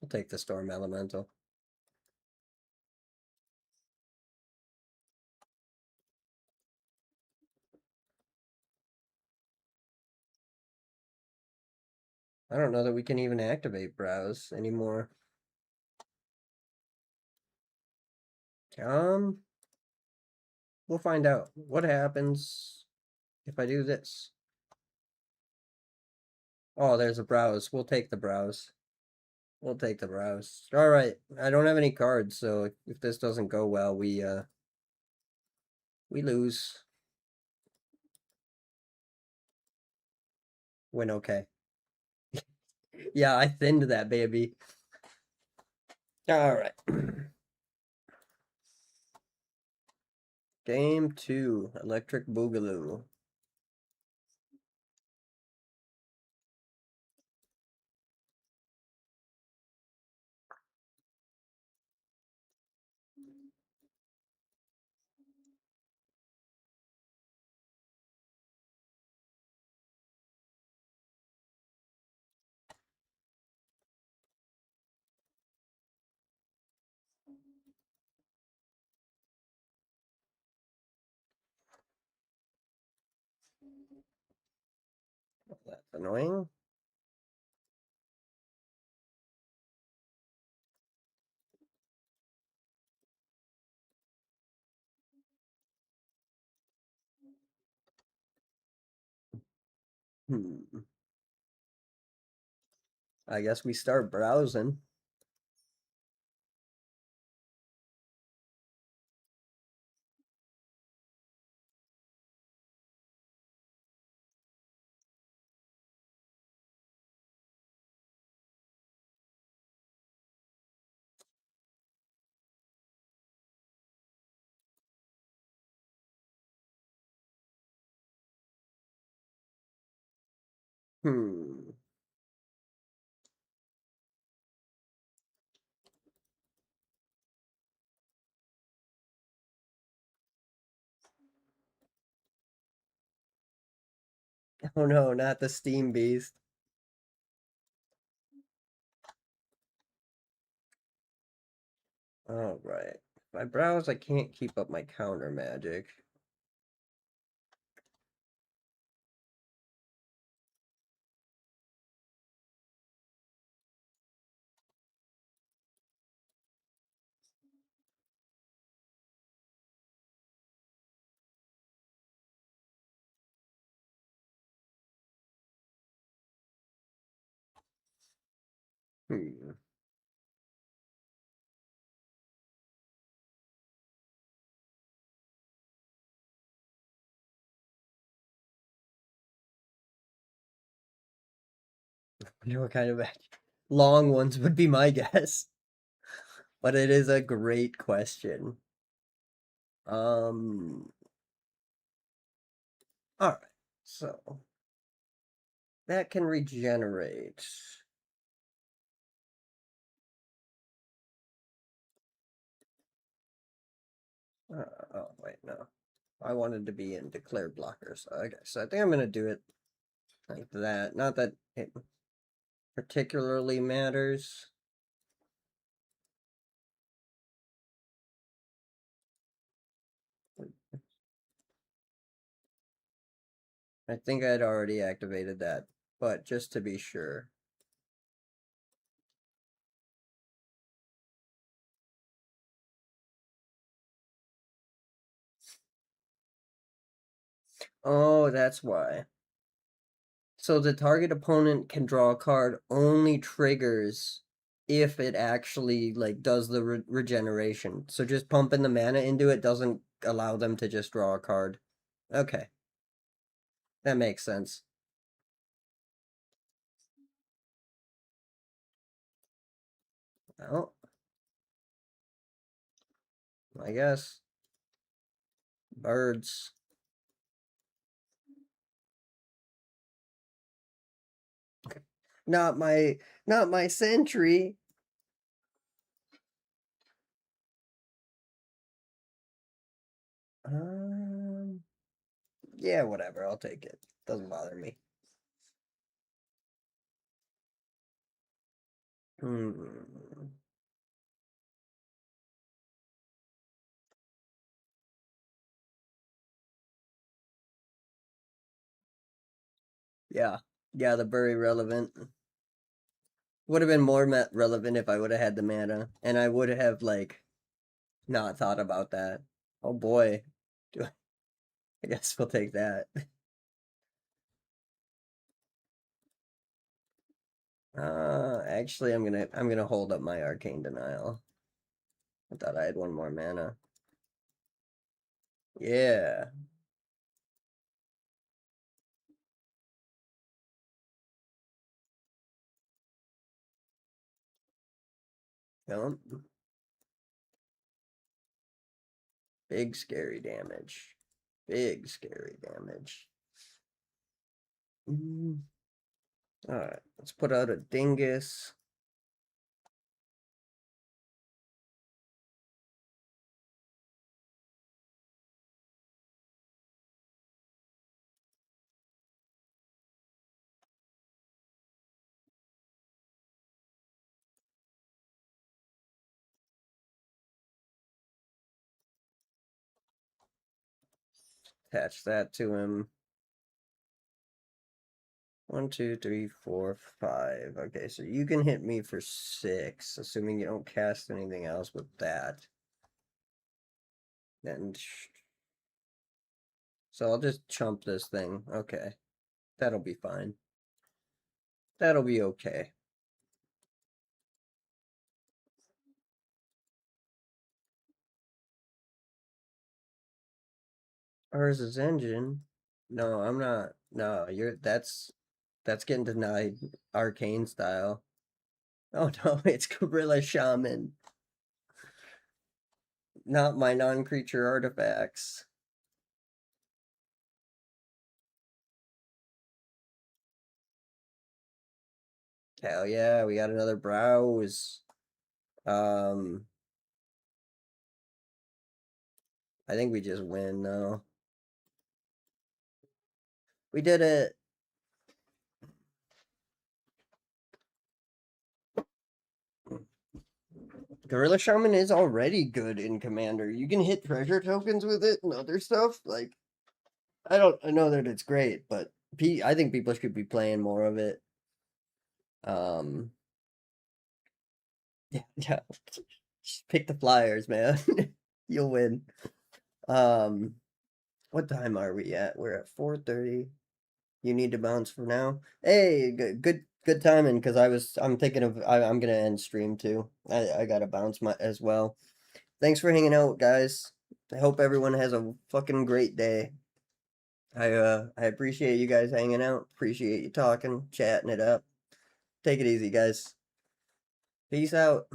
We'll take the Storm Elemental. I don't know that we can even activate browse anymore. We'll find out. What happens if I do this? Oh, there's a browse. We'll take the browse. We'll take the browse. Alright, I don't have any cards, so if this doesn't go well, we lose. Win okay. Yeah, I thinned that baby. Alright. Game 2, Electric Boogaloo. That's annoying. I guess we start browsing. Hmm. Oh no, not the Steam Beast. Alright. If I browse, I can't keep up my counter magic. Hmm. You know what kind of long ones would be my guess, but it is a great question. Um, all right, so that can regenerate. Oh wait, no, I wanted to be in declare blockers. Okay, so I think I'm gonna do it like that. Not that it particularly matters. I think I'd already activated that, but just to be sure. Oh, that's why. So the target opponent can draw a card only triggers if it actually like does the regeneration. So just pumping the mana into it doesn't allow them to just draw a card. Okay. That makes sense. Well, I guess. Birds. Not my sentry. Um yeah, whatever, I'll take it. Doesn't bother me. Hmm. Yeah. Yeah, the very relevant. Would have been more relevant if I would have had the mana, and I would have like not thought about that. Oh boy, do I guess we'll take that. Actually, I'm gonna hold up my arcane denial. I thought I had one more mana. Yeah. Yep. Big scary damage. Big scary damage. All right, let's put out a dingus. Attach that to him. 1, 2, 3, 4, 5. Okay, so you can hit me for 6, assuming you don't cast anything else with that. Then, so I'll just chump this thing. Okay, that'll be fine. That'll be okay. Urza's engine? No, I'm not. No, that's getting denied. Arcane style. Oh no, it's Gorilla Shaman. Not my non-creature artifacts. Hell yeah, we got another browse. Um, I think we just win though. We did it. Gorilla Shaman is already good in Commander. You can hit treasure tokens with it and other stuff. Like, I know that it's great, but I think people should be playing more of it. Um, yeah, yeah. Just pick the Flyers, man. You'll win. Um, what time are we at? We're at 4:30. You need to bounce for now. Hey, good Good timing because I'm thinking of I'm gonna end stream too. I gotta bounce my as well. Thanks for hanging out, guys. I hope everyone has a fucking great day. I appreciate you guys hanging out. Appreciate you talking, chatting it up. Take it easy, guys. Peace out.